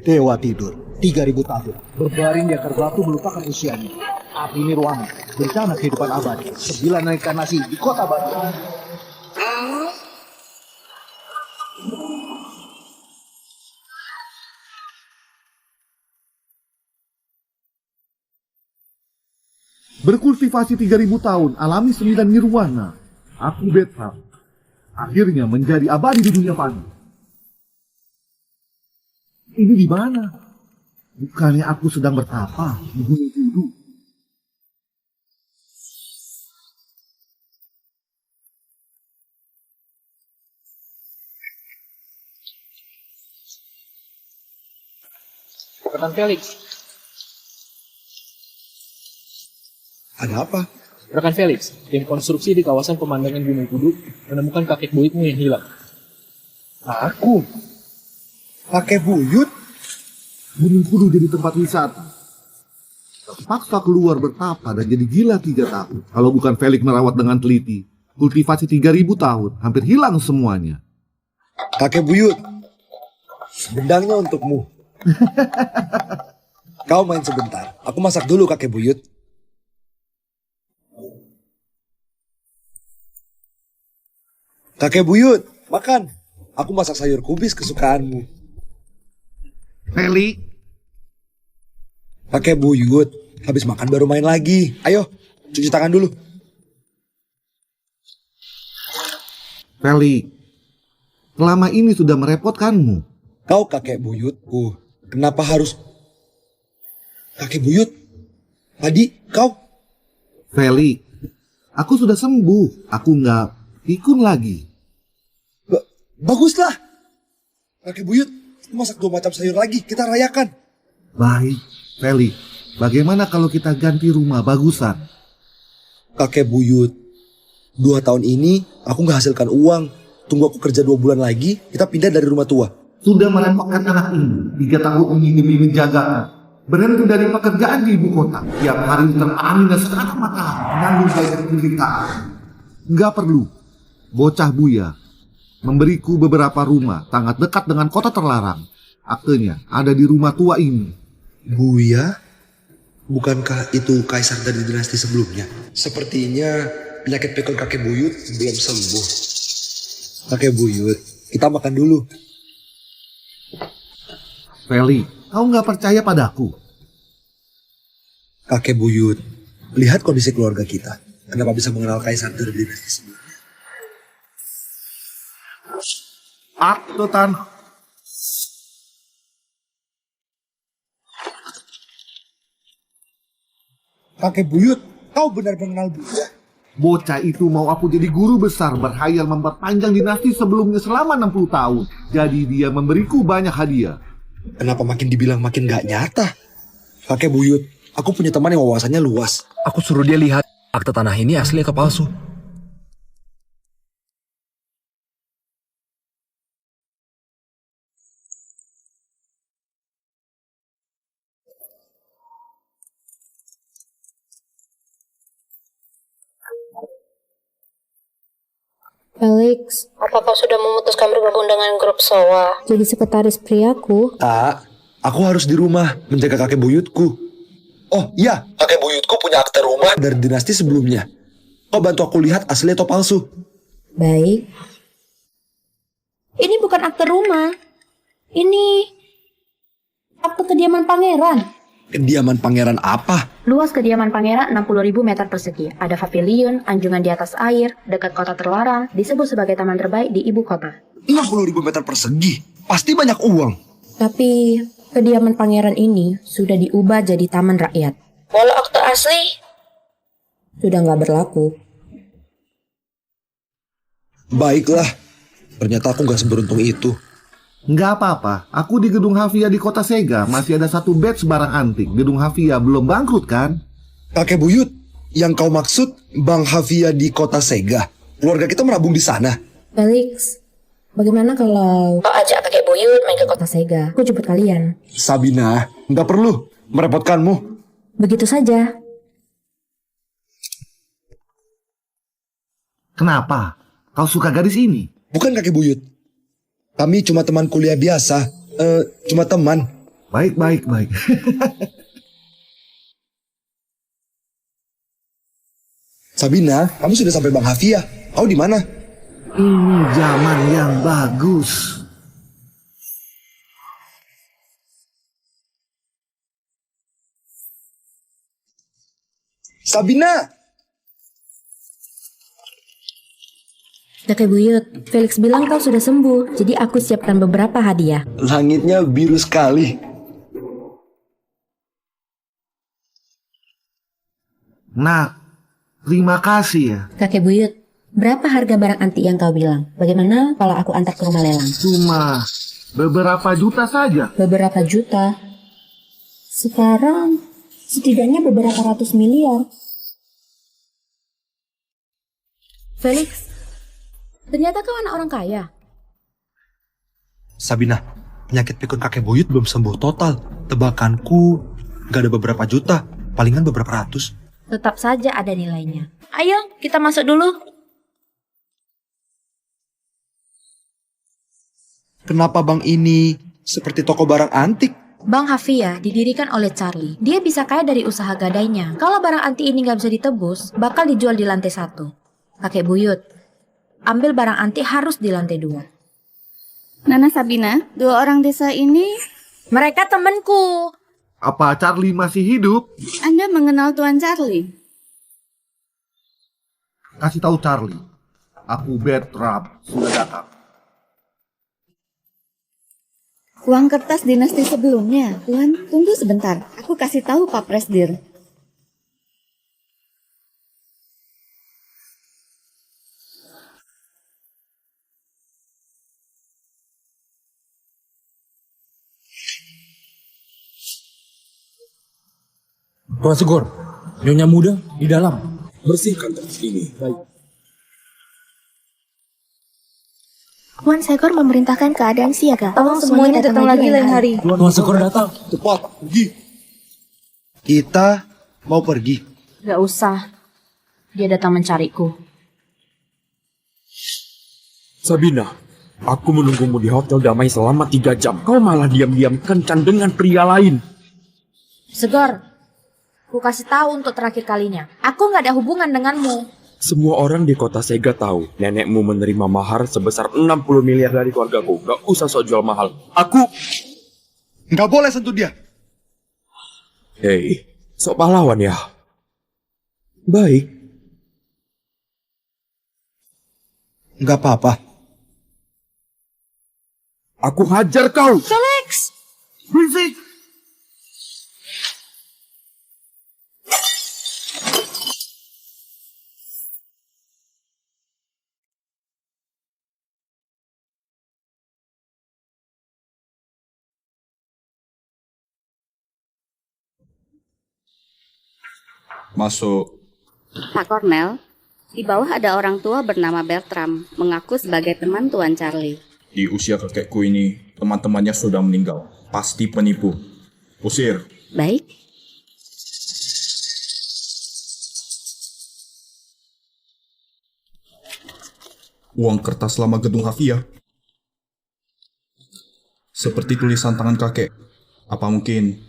Dewa tidur, 3000 tahun. Berbaring di akar batu melupakan usianya. Api nirwana, bencana kehidupan abadi. 9 reinkarnasi di kota batu. Berkultivasi 3000 tahun, alami 9 nirwana. Aku Betham. Akhirnya menjadi abadi di dunia fana. Ini di mana? Bukannya aku sedang bertapa di Gunung Kudu? Rekan Felix, Ada apa? rekan Felix, tim konstruksi di kawasan pemandangan Gunung Kudu menemukan kakek buyutmu yang hilang. Aku? Kakek buyut? Gunung Kudu jadi tempat wisata. Terpaksa keluar bertapa dan jadi gila 3 tahun. Kalau bukan Felix merawat dengan teliti, kultivasi 3000 tahun, hampir hilang semuanya. Kakek buyut. Bendangnya untukmu. Kau main sebentar. Aku masak dulu kakek buyut. Kakek buyut, makan. Aku masak sayur kubis kesukaanmu. Felix, Kakek buyut, habis makan baru main lagi. Ayo, cuci tangan dulu. Felix, selama ini sudah merepotkanmu. Kau kakek buyutku. Kenapa harus... Kakek buyut? Tadi kau... Felix, aku sudah sembuh. Aku nggak pikun lagi. Baguslah. Kakek buyut, masak 2 macam sayur lagi. Kita rayakan. Baik, Felix. Bagaimana kalau kita ganti rumah bagusan? Kakek buyut, 2 tahun ini aku nggak hasilkan uang. Tunggu aku kerja 2 bulan lagi, kita pindah dari rumah tua. Sudah merepotkan anak ini 3 tahun ini demi menjagakan. Berhenti dari pekerjaan di ibu kota. Tiap hari terangin dan setengah matahari menanggung banyak penderitaan. Nggak perlu. Bocah Buya memberiku beberapa rumah sangat dekat dengan kota terlarang. Aktenya ada di rumah tua ini. Buya? Bukankah itu kaisar dari dinasti sebelumnya? Sepertinya penyakit pikul kakek buyut belum sembuh. Kakek buyut, kita makan dulu. Feli, kau nggak percaya padaku? Kakek buyut, lihat kondisi keluarga kita. Kenapa bisa mengenal kaisar dari dinasti sebelumnya? Akte tanah. Kakek buyut, kau benar mengenal Buya? Bocah itu mau aku jadi guru besar berhayal memperpanjang dinasti sebelumnya selama 60 tahun. Jadi dia memberiku banyak hadiah. Kenapa makin dibilang makin gak nyata? Kakek buyut, aku punya teman yang wawasannya luas. Aku suruh dia lihat akte tanah ini asli atau palsu. Felix, apa kau sudah memutuskan bergabung dengan grup SOA? Jadi sekretaris priaku? Tak, aku harus di rumah menjaga kakek buyutku. Oh iya, kakek buyutku punya akte rumah dari dinasti sebelumnya. Kau bantu aku lihat asli atau palsu. Baik. Ini bukan akte rumah. Ini akte kediaman pangeran. Kediaman pangeran apa? Luas kediaman pangeran 60.000 meter persegi. Ada pavilion, anjungan di atas air, dekat kota terlarang, disebut sebagai taman terbaik di ibu kota. 60.000 meter persegi. Pasti banyak uang. Tapi kediaman pangeran ini sudah diubah jadi taman rakyat. Walau akte asli sudah nggak berlaku. Baiklah, ternyata aku gak seberuntung itu. Nggak apa-apa, aku di gedung Havia di kota Sega masih ada 1 batch barang antik. Gedung Havia belum bangkrut kan? Kakek buyut, yang kau maksud Bang Havia di kota Sega. Keluarga kita menabung di sana. Felix, bagaimana kalau kau ajak kakek buyut main ke kota Sega? Aku jemput kalian. Sabina, nggak perlu merepotkanmu. Begitu saja. Kenapa? Kau suka gadis ini? Bukan kakek buyut. Kami cuma teman kuliah biasa. Cuma teman. Baik, baik, baik. Sabina, kamu sudah sampai Bang Hafia. Kau di mana? Ini zaman yang bagus. Sabina! Kakek Buyut, Felix bilang kau sudah sembuh, jadi aku siapkan beberapa hadiah. Langitnya biru sekali. Nah, terima kasih ya. Kakek Buyut, berapa harga barang antik yang kau bilang? Bagaimana kalau aku antar ke rumah lelang? Cuma beberapa juta saja. Beberapa juta. Sekarang setidaknya beberapa ratus miliar. Felix, ternyata kau anak orang kaya. Sabina, penyakit pikun kakek buyut belum sembuh total. Tebakanku gak ada beberapa juta, palingan beberapa ratus. Tetap saja ada nilainya. Ayo, kita masuk dulu. Kenapa bang ini seperti toko barang antik? Bank Hafia didirikan oleh Charlie. Dia bisa kaya dari usaha gadainya. Kalau barang antik ini nggak bisa ditebus, bakal dijual di lantai 1. Kakek Buyut, ambil barang antik harus di lantai 2. Nana Sabina, 2 orang desa ini... Mereka temanku. Apa Charlie masih hidup? Anda mengenal Tuan Charlie? Kasih tahu Charlie, aku Bertram sudah datang. Uang kertas dinasti sebelumnya. Tuan, tunggu sebentar. Aku kasih tahu Pak Presdir. Tuan Segor, Nyonya Muda di dalam. Bersihkan tempat ini. Baik. Tuan Segor memerintahkan keadaan siaga. Tolong semuanya datang lagi lain hari. Tuan Segor datang. Cepat, pergi. Kita mau pergi. Gak usah. Dia datang mencariku. Sabina, aku menunggumu di Hotel Damai selama 3 jam. Kau malah diam-diam kencan dengan pria lain. Segor, aku kasih tahu untuk terakhir kalinya. Aku nggak ada hubungan denganmu. Semua orang di kota Sega tahu nenekmu menerima mahar sebesar 60 miliar dari keluargaku. Gak usah sok jual mahal. Aku... Nggak boleh sentuh dia. Hei, sok pahlawan ya. Baik. Nggak apa-apa. Aku hajar kau. Felix! Berisik! Masuk. Pak Cornell, di bawah ada orang tua bernama Bertram, mengaku sebagai teman Tuan Charlie. Di usia kakekku ini, teman-temannya sudah meninggal. Pasti penipu. Usir. Baik. Uang kertas lama gedung Hafia. Seperti tulisan tangan kakek. Apa mungkin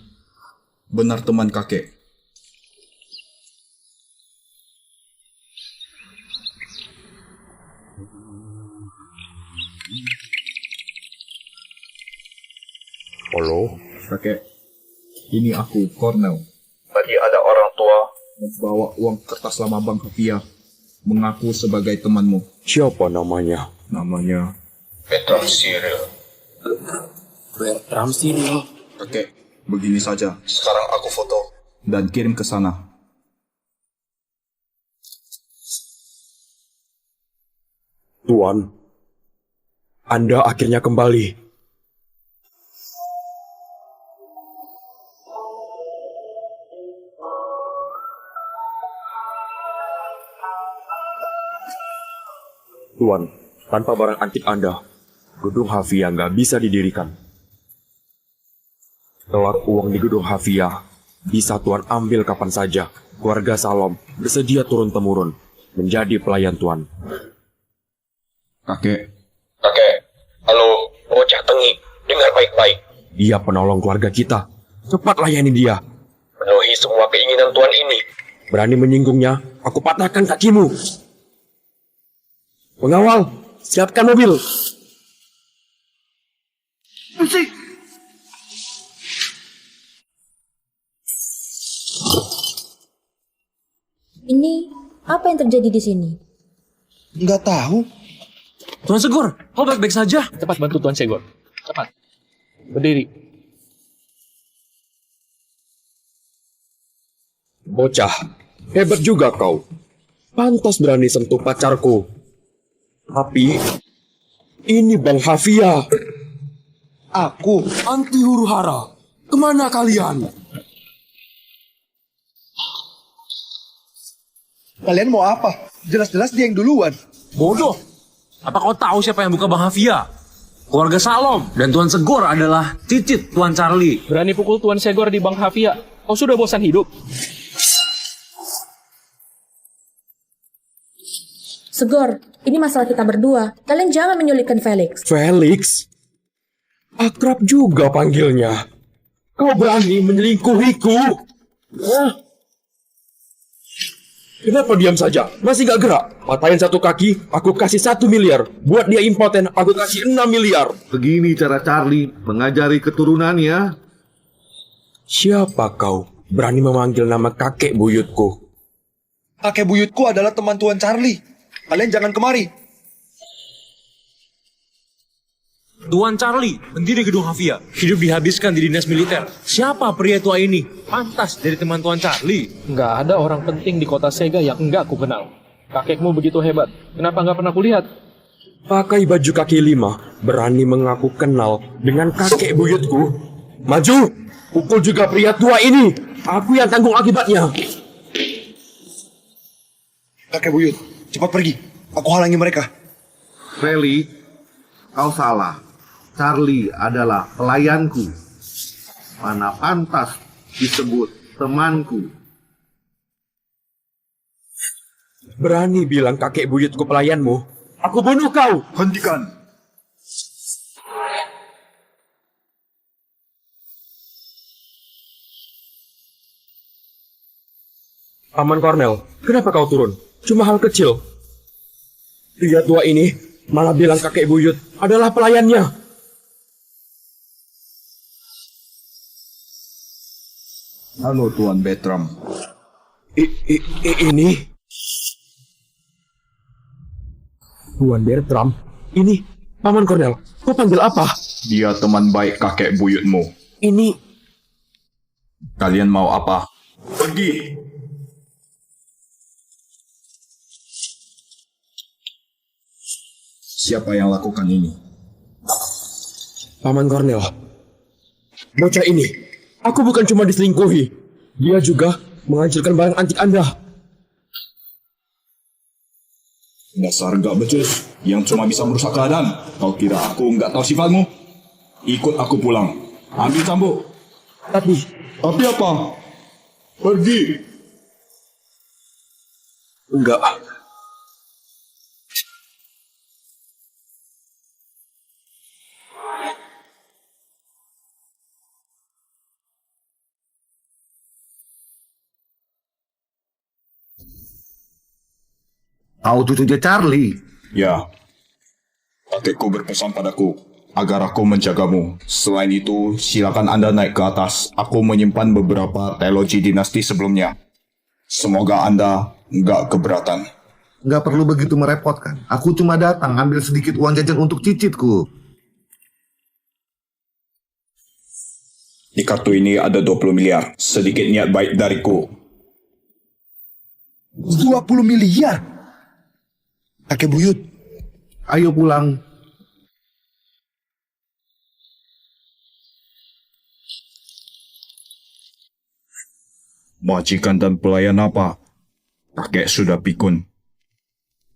benar teman kakek? Halo? Kakek, ini aku, Cornell. Tadi ada orang tua membawa uang kertas lama Bank Hafia, mengaku sebagai temanmu. Siapa namanya? Namanya Bertram Cyril. Bertram Cyril. Kakek, begini saja. Sekarang aku foto dan kirim ke sana. Tuan, Anda akhirnya kembali. Tuan, tanpa barang antik Anda, gedung Hafia nggak bisa didirikan. Kelak uang di gedung Hafia bisa Tuan ambil kapan saja. Keluarga Salom bersedia turun-temurun menjadi pelayan Tuan. Kakek, Kakek, halo, bocah tengik, dengar baik-baik. Dia penolong keluarga kita. Cepat layani dia. Penuhi semua keinginan tuan ini. Berani menyinggungnya, aku patahkan kakimu. Pengawal, siapkan mobil. Ini apa yang terjadi di sini? Nggak tahu. Tuan Segor, kau baik-baik saja. Cepat bantu Tuan Segor. Cepat. Berdiri. Bocah, hebat juga kau. Pantas berani sentuh pacarku. Tapi, ini Bang Hafia. Aku. Anti huru hara. Kemana kalian? Kalian mau apa? Jelas-jelas dia yang duluan. Bodoh. Apa kau tahu siapa yang buka Bang Hafia? Keluarga Salom dan Tuan Segor adalah cicit Tuan Charlie. Berani pukul Tuan Segor di Bang Hafia. Kau sudah bosan hidup? Segor, ini masalah kita berdua. Kalian jangan menyulitkan Felix. Felix? Akrab juga panggilnya. Kau berani menyelingkuhiku? Hah? Kenapa diam saja? Masih gak gerak? Patahin satu kaki, aku kasih 1 miliar. Buat dia impoten, aku kasih 6 miliar. Begini cara Charlie mengajari keturunannya. Siapa kau berani memanggil nama kakek buyutku? Kakek buyutku adalah teman Tuan Charlie. Kalian jangan kemari. Tuan Charlie, pendiri gedung Hafia, hidup dihabiskan di dinas militer. Siapa pria tua ini? Pantas dari teman Tuan Charlie. Nggak ada orang penting di kota Sega yang enggak aku kenal. Kakekmu begitu hebat. Kenapa nggak pernah kulihat? Pakai baju kaki 5, berani mengaku kenal dengan kakek buyutku. Maju, pukul juga pria tua ini. Aku yang tanggung akibatnya. Kakek buyut, cepat pergi. Aku halangi mereka. Feli, kau salah. Charlie adalah pelayanku. Mana pantas disebut temanku. Berani bilang kakek buyutku pelayanmu? Aku bunuh kau. Hentikan. Paman Cornel, kenapa kau turun? Cuma hal kecil. Pria tua ini malah bilang kakek buyut adalah pelayannya. Halo Tuan Bertram. Ini Tuan Bertram. Ini Paman Cornel. Kau panggil apa? Dia teman baik kakek buyutmu. Ini Kalian mau apa? Pergi. Siapa yang lakukan ini? Paman Cornel. Bocah ini, aku bukan cuma diselingkuhi. Dia juga menghancurkan barang antik Anda. Dasar gak becus yang cuma bisa merusak keadaan. Kau kira aku nggak tahu sifatmu? Ikut aku pulang. Ambil cambuk. Tapi apa? Pergi. enggak. Kau cucunya Charlie. Ya. Kakekku berpesan padaku agar aku menjagamu. Selain itu, silakan Anda naik ke atas. Aku menyimpan beberapa teologi dinasti sebelumnya. Semoga Anda nggak keberatan. Nggak perlu begitu merepotkan. Aku cuma datang ambil sedikit uang jajan untuk cicitku. Di kartu ini ada 20 miliar. Sedikit niat baik dariku. 20 miliar? Kakek buyut, Ayo pulang. Majikan dan pelayan apa? Kakek sudah pikun.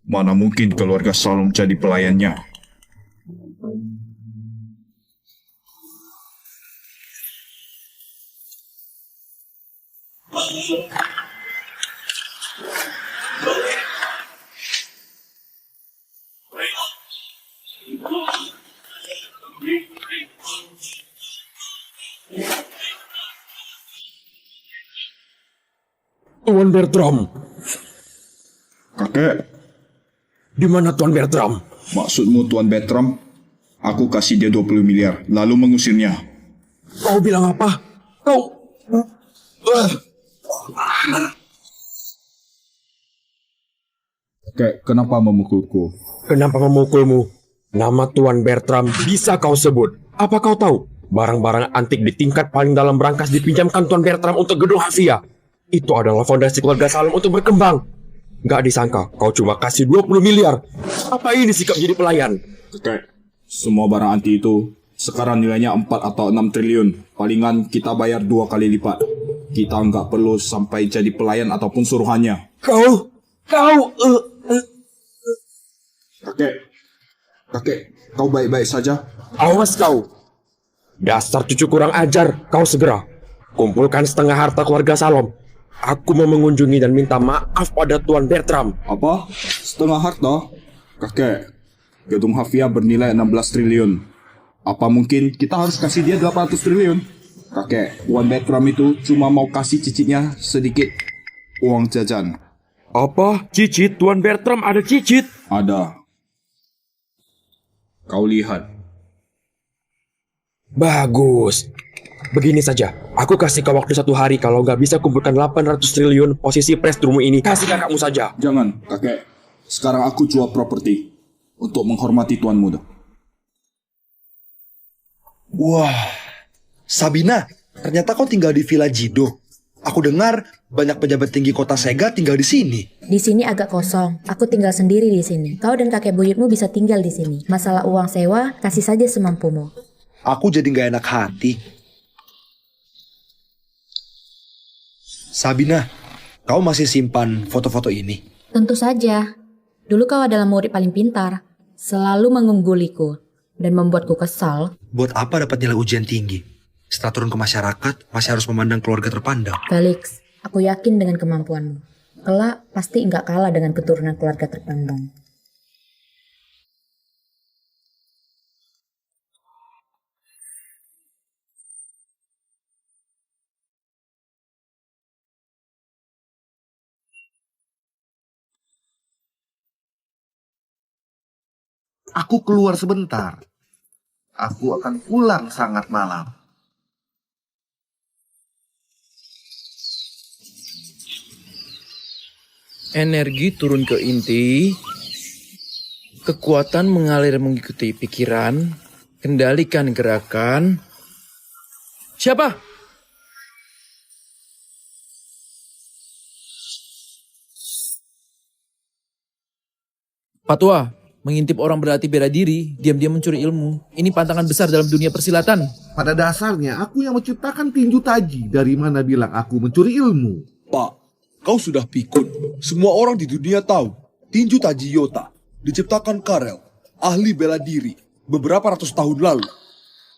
Mana mungkin keluarga Salom jadi pelayannya? Tuan Bertram, Kakek, di mana Tuan Bertram? maksudmu Tuan Bertram? Aku kasih dia 20 miliar, lalu mengusirnya. Kau bilang apa? Kakek, kenapa memukulku? Kenapa memukulmu? Nama Tuan Bertram bisa kau sebut. Apa kau tahu? Barang-barang antik di tingkat paling dalam berangkas dipinjamkan Tuan Bertram untuk gedung Hafia. Itu adalah fondasi keluarga Salom untuk berkembang. Gak disangka kau cuma kasih 20 miliar. Apa ini sikap jadi pelayan? Kakek, semua barang antik itu sekarang nilainya 4 atau 6 triliun. Palingan kita bayar 2 kali lipat. Kita nggak perlu sampai jadi pelayan ataupun suruhannya. Kau... Kakek, kau baik-baik saja? Awas kau. Dasar cucu kurang ajar. Kau segera kumpulkan setengah harta keluarga Salom. Aku mau mengunjungi dan minta maaf pada Tuan Bertram. Apa? Setengah harta? Kakek, gedung Hafia bernilai 16 triliun. Apa mungkin kita harus kasih dia 800 triliun? Kakek, Tuan Bertram itu cuma mau kasih cicitnya sedikit uang jajan. Apa? Cicit? Tuan Bertram ada cicit? Ada. Kau lihat. Bagus. Begini saja, aku kasih kau waktu 1 hari. Kalau nggak bisa kumpulkan 800 triliun posisi press-room ini, kasih kakakmu saja. Jangan, kakek. Sekarang aku jual properti untuk menghormati tuan muda. Wah, Sabina, ternyata kau tinggal di Villa Jido. Aku dengar banyak pejabat tinggi kota Sega tinggal di sini. Di sini agak kosong. Aku tinggal sendiri di sini. Kau dan kakek buyutmu bisa tinggal di sini. Masalah uang sewa, kasih saja semampumu. Aku jadi gak enak hati. Sabina, kau masih simpan foto-foto ini? Tentu saja. Dulu kau adalah murid paling pintar. Selalu mengungguliku. Dan membuatku kesal. Buat apa dapat nilai ujian tinggi? Setelah turun ke masyarakat, masih harus memandang keluarga terpandang. Felix, aku yakin dengan kemampuanmu. Kelak pasti nggak kalah dengan keturunan keluarga terpandang. Aku keluar sebentar. Aku akan pulang sangat malam. Energi turun ke inti, kekuatan mengalir mengikuti pikiran, kendalikan gerakan. Siapa? Patwa, mengintip orang berlatih bela diri, diam-diam mencuri ilmu. Ini pantangan besar dalam dunia persilatan. Pada dasarnya, aku yang menciptakan tinju taji. Dari mana bilang aku mencuri ilmu? Pak, kau sudah pikun. Semua orang di dunia tahu. Tinju taji Yota diciptakan Karel, ahli bela diri, beberapa ratus tahun lalu.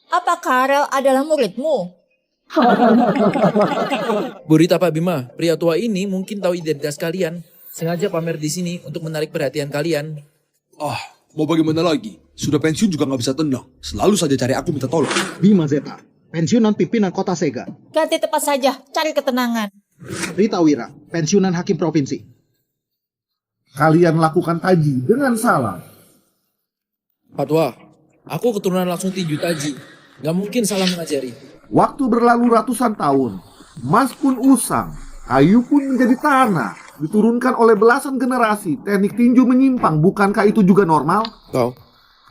Apa Karel adalah muridmu? Burita Pak Bima, pria tua ini mungkin tahu identitas kalian. Sengaja pamer di sini untuk menarik perhatian kalian. Ah, mau bagaimana lagi? Sudah pensiun juga nggak bisa tenang. Selalu saja cari aku minta tolong. Bima Zeta, pensiunan pimpinan kota Sega. Ganti tempat saja, cari ketenangan. Rita Wira, pensiunan hakim provinsi. Kalian lakukan taji dengan salah. Patwa, aku keturunan langsung tinju taji. Gak mungkin salah mengajari. Waktu berlalu ratusan tahun. Emas pun usang. Kayu pun menjadi tanah. Diturunkan oleh belasan generasi. Teknik tinju menyimpang. Bukankah itu juga normal? Kau?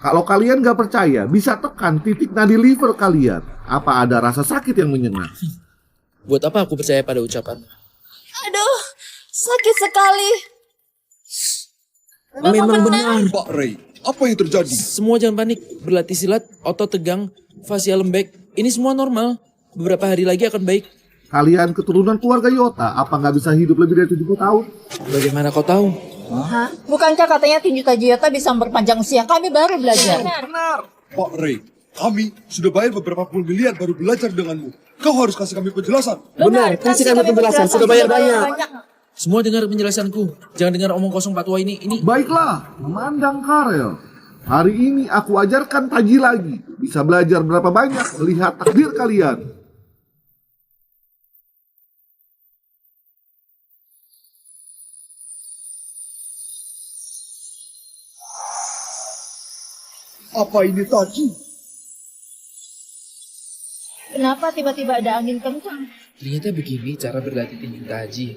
Kalau kalian gak percaya, bisa tekan titik nadi liver kalian. Apa ada rasa sakit yang menyengat? Buat apa aku percaya pada ucapan? Aduh, sakit sekali. Memang benar. Pak Ray, apa yang terjadi? Semua jangan panik. Berlatih silat, otot tegang, fascia lembek. Ini semua normal. Beberapa hari lagi akan baik. Kalian keturunan keluarga Yota, apa nggak bisa hidup lebih dari 70 tahun? Bagaimana kau tahu? Hah? Bukankah katanya tinju taji Yota bisa memperpanjang usia? Kami baru belajar. Benar. Pak Ray, kami sudah bayar beberapa puluh miliar baru belajar denganmu. Kau harus kasih kami penjelasan. Benar, kasih kami penjelasan. Sudah bayar banyak. Semua dengar penjelasanku. Jangan dengar omong kosong Patwa ini. Baiklah, memandang Karel. Hari ini aku ajarkan taji lagi. Bisa belajar berapa banyak melihat takdir kalian. Apa ini Taji? Kenapa tiba-tiba ada angin kencang? Ternyata begini cara berlatih tinju taji.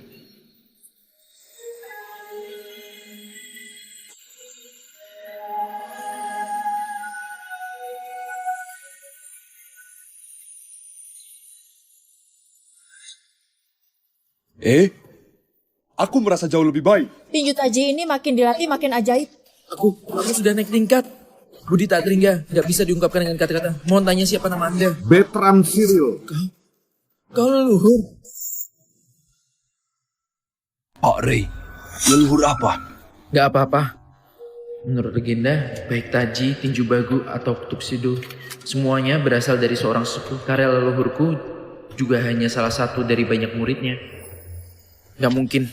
Aku merasa jauh lebih baik. Tinju taji ini makin dilatih makin ajaib. Aku sudah naik tingkat. Budi tak teringga, tidak bisa diungkapkan dengan kata-kata. Mohon tanya siapa nama Anda? Bertram Cyril. Kau leluhur. Pak Ray, leluhur apa? Gak apa-apa. Menurut legenda, baik taji, tinju bagu, atau tuxedo, semuanya berasal dari seorang suku. Karya leluhurku juga hanya salah satu dari banyak muridnya. Gak mungkin.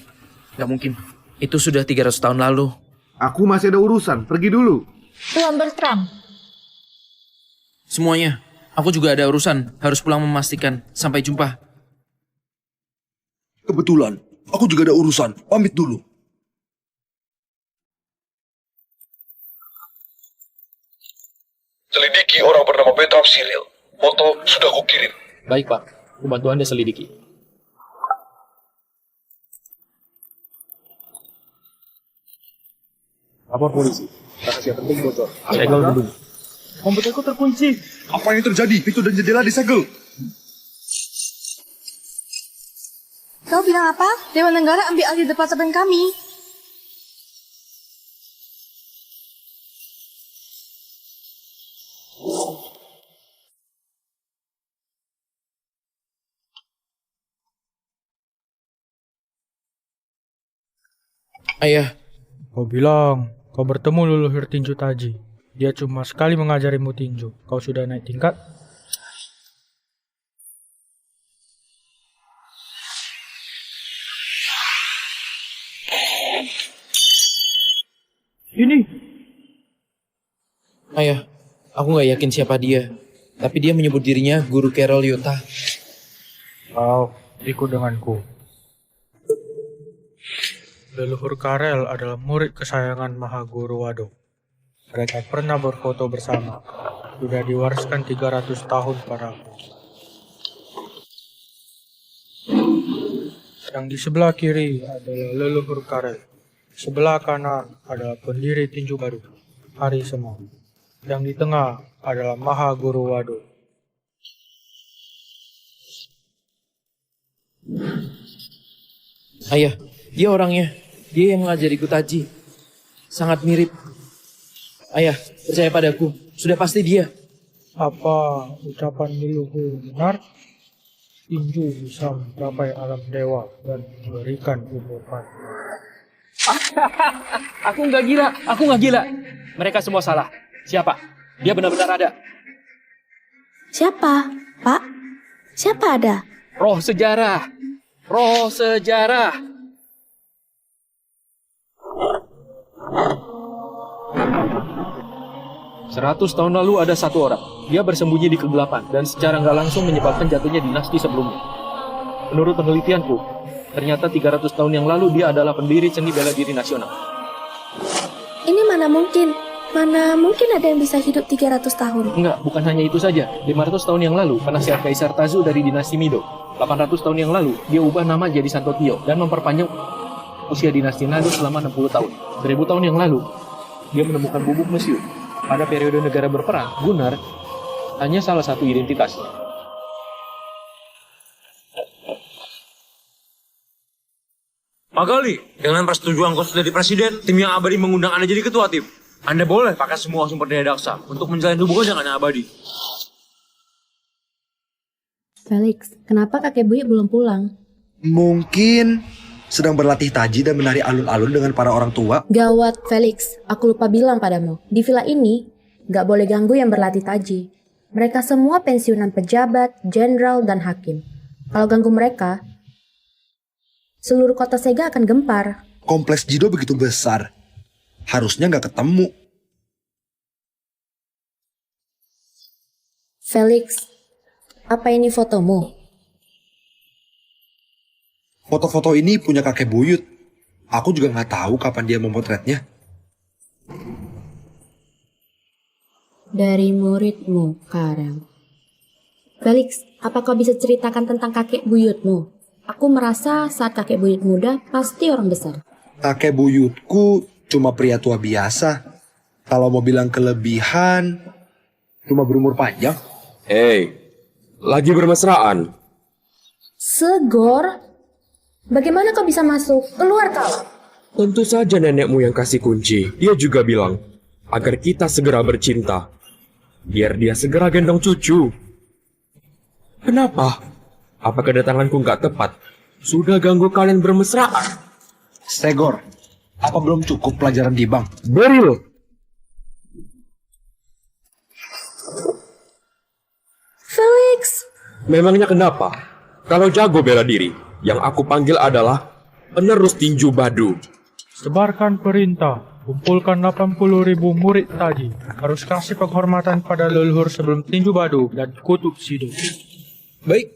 Itu sudah 300 tahun lalu. Aku masih ada urusan, pergi dulu. Tuan Bertram. Semuanya. Aku juga ada urusan. Harus pulang memastikan. Sampai jumpa. Kebetulan, aku juga ada urusan. Pamit dulu. Selidiki orang bernama Bertram Cyril. Foto sudah kukirim. Baik Pak, aku bantu Anda selidiki. Lapor polisi. Rahasia penting bocor. Segel gedung. Komputerku terkunci. Apa yang terjadi? Pintu dan jendela disegel. Kau bilang apa? Dewan Nenggara ambil alih departemen kami. Ayah. Kau bilang kau bertemu leluhur tinju Taji. Dia cuma sekali mengajarimu tinju. Kau sudah naik tingkat? Ini. Ayah, aku gak yakin siapa dia. Tapi dia menyebut dirinya Guru Carol Yota. Kau ikut denganku. Leluhur Karel adalah murid kesayangan Mahaguru Wado. Mereka pernah berfoto bersama. Sudah diwariskan 300 tahun padaku. Yang di sebelah kiri adalah leluhur Karel. Sebelah kanan adalah pendiri tinju baru, Hari Semau. Yang di tengah adalah Mahaguru Wado. Ayah, dia orangnya. Dia yang mengajariku taji. Sangat mirip. Ayah, percaya padaku. Sudah pasti dia. Apa ucapan leluhur benar? Tinju bisa mencapai alam dewa dan memberikan umpan. Aku nggak gila. Mereka semua salah. Siapa? Dia benar-benar ada. Siapa, Pak? Siapa ada? Roh sejarah. 100 tahun lalu ada satu orang. Dia bersembunyi di kegelapan dan secara nggak langsung menyebabkan jatuhnya dinasti sebelumnya. Menurut penelitianku, ternyata 300 tahun yang lalu dia adalah pendiri seni bela diri nasional. Ini mana mungkin ada yang bisa hidup 300 tahun? Enggak, bukan hanya itu saja. 500 tahun yang lalu, penasihat Kaisar Tazu dari dinasti Mido. 800 tahun yang lalu, dia ubah nama jadi Santo Tio dan memperpanjang usia dinasti Nado selama 60 tahun. 1000 tahun yang lalu, dia menemukan bubuk mesiu. Pada periode negara berperang, Gunnar hanya salah satu identitas. Magali, dengan persetujuan kau dari presiden, tim yang abadi mengundang Anda jadi ketua tim. Anda boleh pakai semua sumber daya daksa untuk menjalin hubungan dengan yang abadi. Felix, kenapa kakek buyut belum pulang? Mungkin sedang berlatih taji dan menari alun-alun dengan para orang tua. Gawat, Felix. Aku lupa bilang padamu. Di villa ini, gak boleh ganggu yang berlatih taji. Mereka semua pensiunan pejabat, jenderal, dan hakim. Kalau ganggu mereka, seluruh kota Sega akan gempar. Kompleks Jido begitu besar. Harusnya gak ketemu. Felix, apa ini fotomu? Foto-foto ini punya kakek buyut. Aku juga gak tahu kapan dia memotretnya. Dari muridmu, Karel. Felix, apa kau bisa ceritakan tentang kakek buyutmu? Aku merasa saat kakek buyut muda pasti orang besar. Kakek buyutku cuma pria tua biasa. Kalau mau bilang kelebihan, cuma berumur panjang. Hei, lagi bermesraan. Segor? Bagaimana kau bisa masuk? Keluar kau! Tentu saja nenekmu yang kasih kunci. Dia juga bilang, agar kita segera bercinta. Biar dia segera gendong cucu. Kenapa? Apa kedatanganku nggak tepat? Sudah ganggu kalian bermesraan? Segor, apa belum cukup pelajaran di bank? Beril! Felix! Memangnya kenapa? Kalau jago bela diri, yang aku panggil adalah penerus tinju badu. Sebarkan perintah, kumpulkan 80.000 murid tadi. Harus kasih penghormatan pada leluhur sebelum tinju badu dan kutub sido. Baik.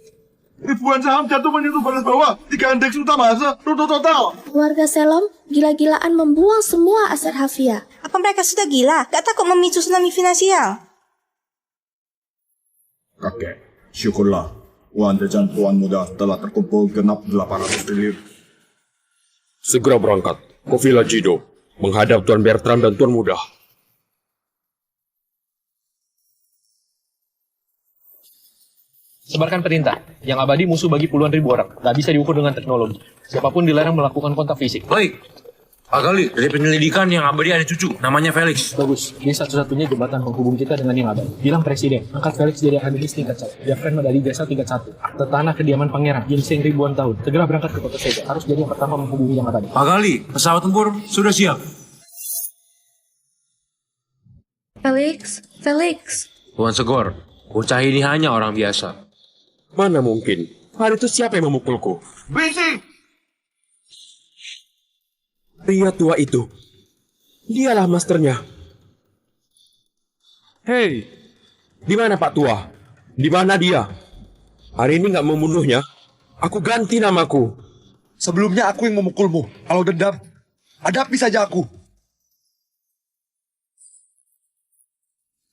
Ribuan saham jatuh menyentuh batas bawah. 3 indeks utama runtuh total. Warga Selom gila-gilaan membuang semua aset Hafia. Apa mereka sudah gila? Gak takut memicu tsunami finansial? Kakek, syukurlah. Uang jajan tuan muda telah terkumpul genap 800 triliun. Segera berangkat ke Villa Jido, menghadap Tuan Bertram dan Tuan Muda. Sebarkan perintah. Yang abadi musuh bagi puluhan ribu orang. Gak bisa diukur dengan teknologi. Siapapun dilarang melakukan kontak fisik. Baik. Pak Gali, dari penyelidikan yang abadi ada cucu, namanya Felix. Bagus. Dia satu-satunya jembatan penghubung kita dengan yang abadi. Bilang presiden, angkat Felix jadi akademis tingkat 1. Diafren dari jasa tingkat 1. Akte tanah kediaman pangeran, ginseng ribuan tahun. Segera berangkat ke kota Sega. Harus jadi yang pertama menghubungi yang abadi. Pak Gali, pesawat tempur sudah siap. Felix. Tuan Segor, bocah ini hanya orang biasa. Mana mungkin? Hari itu siapa yang memukulku? Bisi! Pria tua itu. Dialah masternya. Hei, di mana Pak Tua? Di mana dia? Hari ini nggak membunuhnya. Aku ganti namaku. Sebelumnya aku yang memukulmu. Kalau dendam, hadapi saja aku.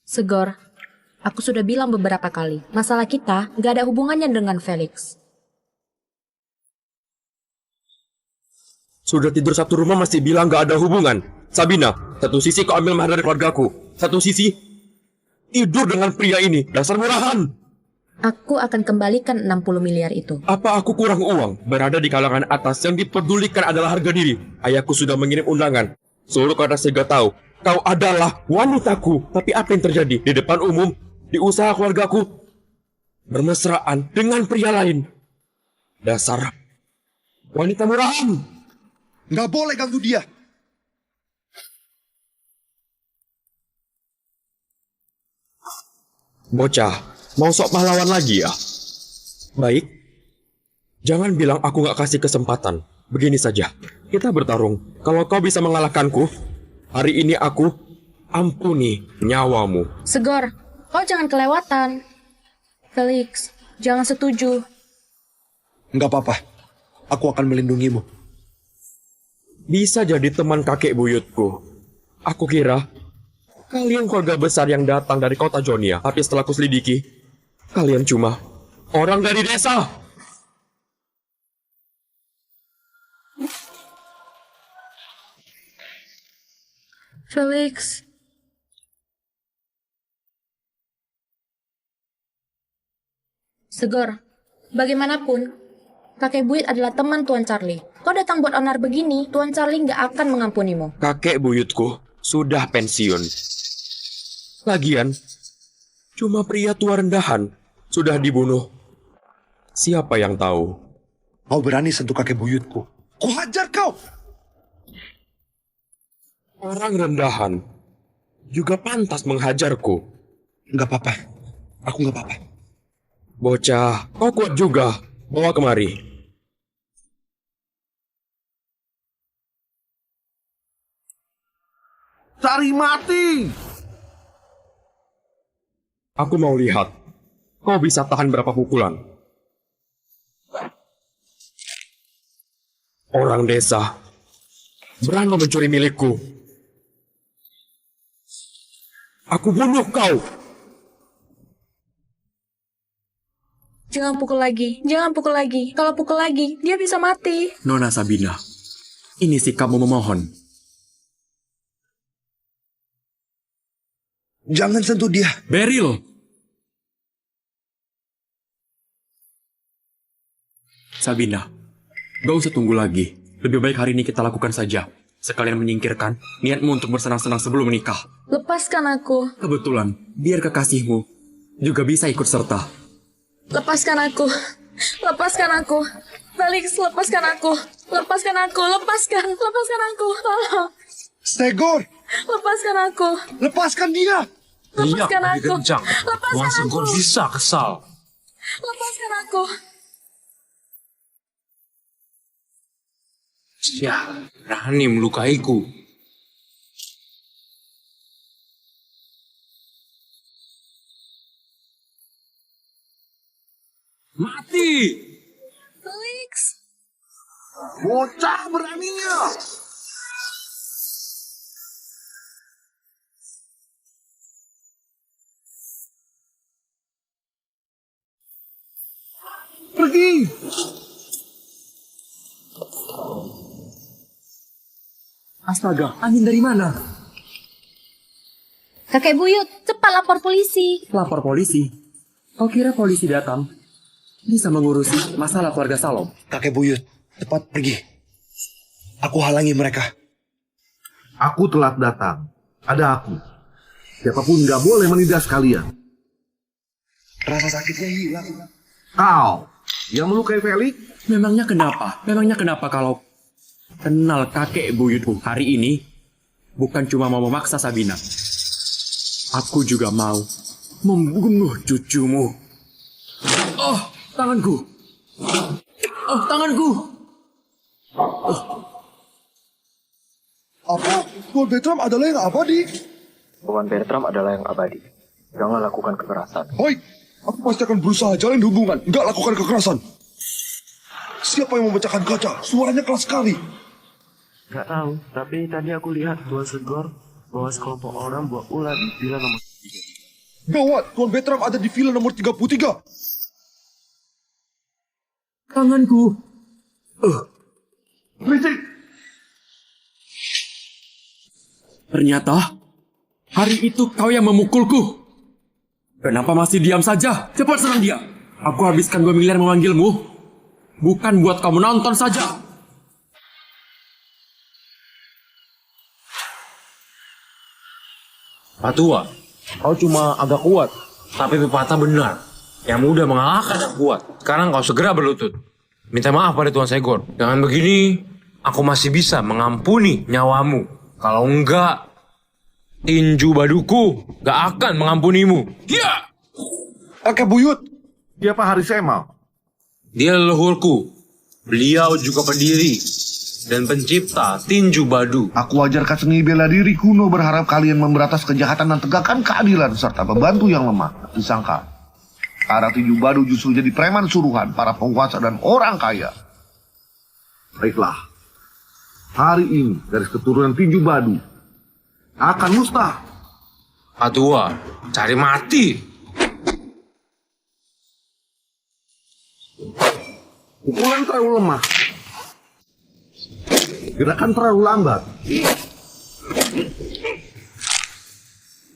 Segor, aku sudah bilang beberapa kali, masalah kita nggak ada hubungannya dengan Felix. Sudah tidur satu rumah masih bilang nggak ada hubungan. Sabina, satu sisi kau ambil mahar dari keluargaku. Satu sisi, tidur dengan pria ini. Dasar murahan. Aku akan kembalikan 60 miliar itu. Apa aku kurang uang? Berada di kalangan atas yang dipedulikan adalah harga diri. Ayahku sudah mengirim undangan. Seluruh kota Sega tahu, kau adalah wanitaku. Tapi apa yang terjadi? Di depan umum, di usaha keluargaku, bermesraan dengan pria lain. Dasar wanita murahan. Nggak boleh ganggu dia. Bocah, mau sok pahlawan lagi ya? Baik. Jangan bilang aku nggak kasih kesempatan. Begini saja, kita bertarung. Kalau kau bisa mengalahkanku, hari ini aku ampuni nyawamu. Segor, kau jangan kelewatan. Felix, jangan setuju. Nggak apa-apa. Aku akan melindungimu. Bisa jadi teman kakek buyutku. Aku kira kalian keluarga besar yang datang dari kota Jonia. Tapi setelah kuselidiki, kalian cuma orang dari desa. Felix. Segor, bagaimanapun, kakek buyut adalah teman Tuan Charlie. Kau datang buat onar begini, Tuan Charlie nggak akan mengampunimu. Kakek buyutku sudah pensiun. Lagian, cuma pria tua rendahan sudah dibunuh. Siapa yang tahu? Kau berani sentuh kakek buyutku. Ku hajar kau! Orang rendahan juga pantas menghajarku. Nggak apa-apa. Aku nggak apa-apa. Bocah, kau kuat juga. Bawa kemari. Cari mati! Aku mau lihat. Kau bisa tahan berapa pukulan? Orang desa berani mencuri milikku. Aku bunuh kau. Jangan pukul lagi, jangan pukul lagi. Kalau pukul lagi, dia bisa mati. Nona Sabina, ini sikapmu memohon. Jangan sentuh dia. Beryl! Sabina, gak usah tunggu lagi. Lebih baik hari ini kita lakukan saja. Sekalian menyingkirkan niatmu untuk bersenang-senang sebelum menikah. Lepaskan aku. Kebetulan, biar kekasihmu juga bisa ikut serta. Lepaskan aku. Lepaskan aku. Felix, lepaskan aku. Lepaskan aku. Lepaskan. Lepaskan aku. Tolong. Segor! Lepaskan aku. Lepaskan dia! Lepaskan Iya, aku. kencang. Lepaskan Tuan Segor aku. bisa kesal. Lepaskan aku. Sial, berani melukaiku. Mati! Felix. Bocah beraninya. Pergi. Astaga, angin dari mana? Kakek Buyut, cepat lapor polisi. Lapor polisi? Kau kira polisi datang bisa mengurusi masalah keluarga Salom? Kakek buyut, cepat pergi. Aku halangi mereka. Aku telat datang. Ada aku. Siapapun nggak boleh menindas kalian. Rasa sakitnya hilang. Kau yang melukai Felix? Memangnya kenapa? Memangnya kenapa kalau kenal kakek buyutku hari ini bukan cuma mau memaksa Sabina. Aku juga mau membunuh cucumu. Oh, tanganku. Oh, tanganku. Apa? Tuan Bertram adalah yang abadi? Tuan Bertram adalah yang abadi. Jangan lakukan kekerasan. Baik, aku pasti akan berusaha jalin hubungan, nggak lakukan kekerasan. Siapa yang memecahkan kaca? Suaranya keras sekali. Gak tahu, tapi tadi aku lihat Tuan Segor bawa sekelompok orang buat ular di villa nomor 33. Gawat, Tuan Bertram ada di villa nomor 33. Tanganku. Berisik. Ternyata hari itu kau yang memukulku. Kenapa masih diam saja? Cepat serang dia. Aku habiskan 2 miliar memanggilmu. Bukan buat kamu nonton saja. Pak Tua, kau cuma agak kuat. Tapi pepatah benar. Yang mudah mengalahkan yang kuat. Sekarang kau segera berlutut. Minta maaf pada Tuan Segor. Dengan begini, aku masih bisa mengampuni nyawamu. Kalau enggak, tinju baduku gak akan mengampunimu. Ya! Kakek buyut. Siapa Hari Semal? Dia leluhurku. Beliau juga pendiri dan pencipta tinju badu. Aku ajarkan seni bela diri kuno, berharap kalian memberantas kejahatan dan tegakkan keadilan serta membantu yang lemah. Disangka para tinju badu justru jadi preman suruhan para penguasa dan orang kaya. Baiklah, hari ini garis keturunan tinju badu akan musnah. Pak Tua, cari mati. Pukulan terlalu lemah, gerakan terlalu lambat.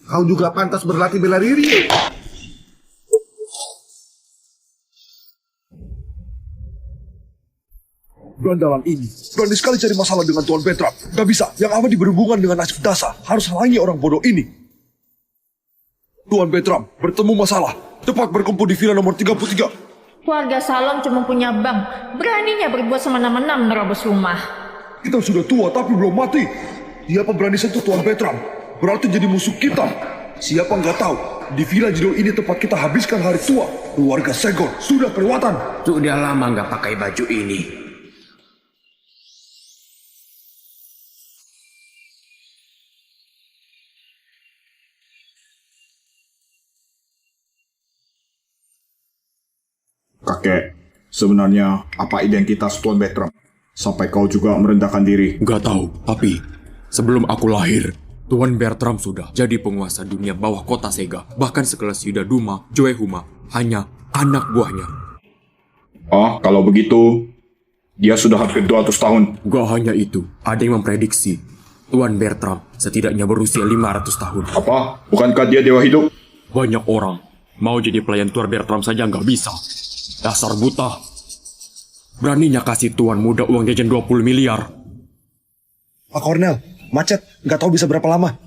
Kau juga pantas berlatih bela diri. Gandalan ini berani sekali cari masalah dengan Tuan Bertram. Gak bisa, yang abadi berhubungan dengan nasib dasa. Harus halangi orang bodoh ini. Tuan Bertram, bertemu masalah. Cepat berkumpul di villa nomor 33. Keluarga Salom cuma punya bank. Beraninya berbuat semena-mena menerobos rumah. Kita sudah tua tapi belum mati. Siapa berani sentuh Tuan Bertram, berarti jadi musuh kita. Siapa nggak tahu, di villa Jidul ini tempat kita habiskan hari tua. Keluarga Segor sudah kelewatan. Sudah lama nggak pakai baju ini. Kakek, sebenarnya apa identitas Tuan Bertram? Sampai kau juga merendahkan diri. Gak tahu, tapi sebelum aku lahir, Tuan Bertram sudah jadi penguasa dunia bawah kota Sega. Bahkan sekelas Yuda Duma, Joe Huma, hanya anak buahnya. Oh, kalau begitu, dia sudah hampir 200 tahun. Gak hanya itu, ada yang memprediksi Tuan Bertram setidaknya berusia 500 tahun. Apa? Bukankah dia dewa hidup? Banyak orang mau jadi pelayan Tuan Bertram saja nggak bisa. Dasar buta. Beraninya kasih tuan muda uang jajan 20 miliar. Pak Cornel, macet. Nggak tahu bisa berapa lama.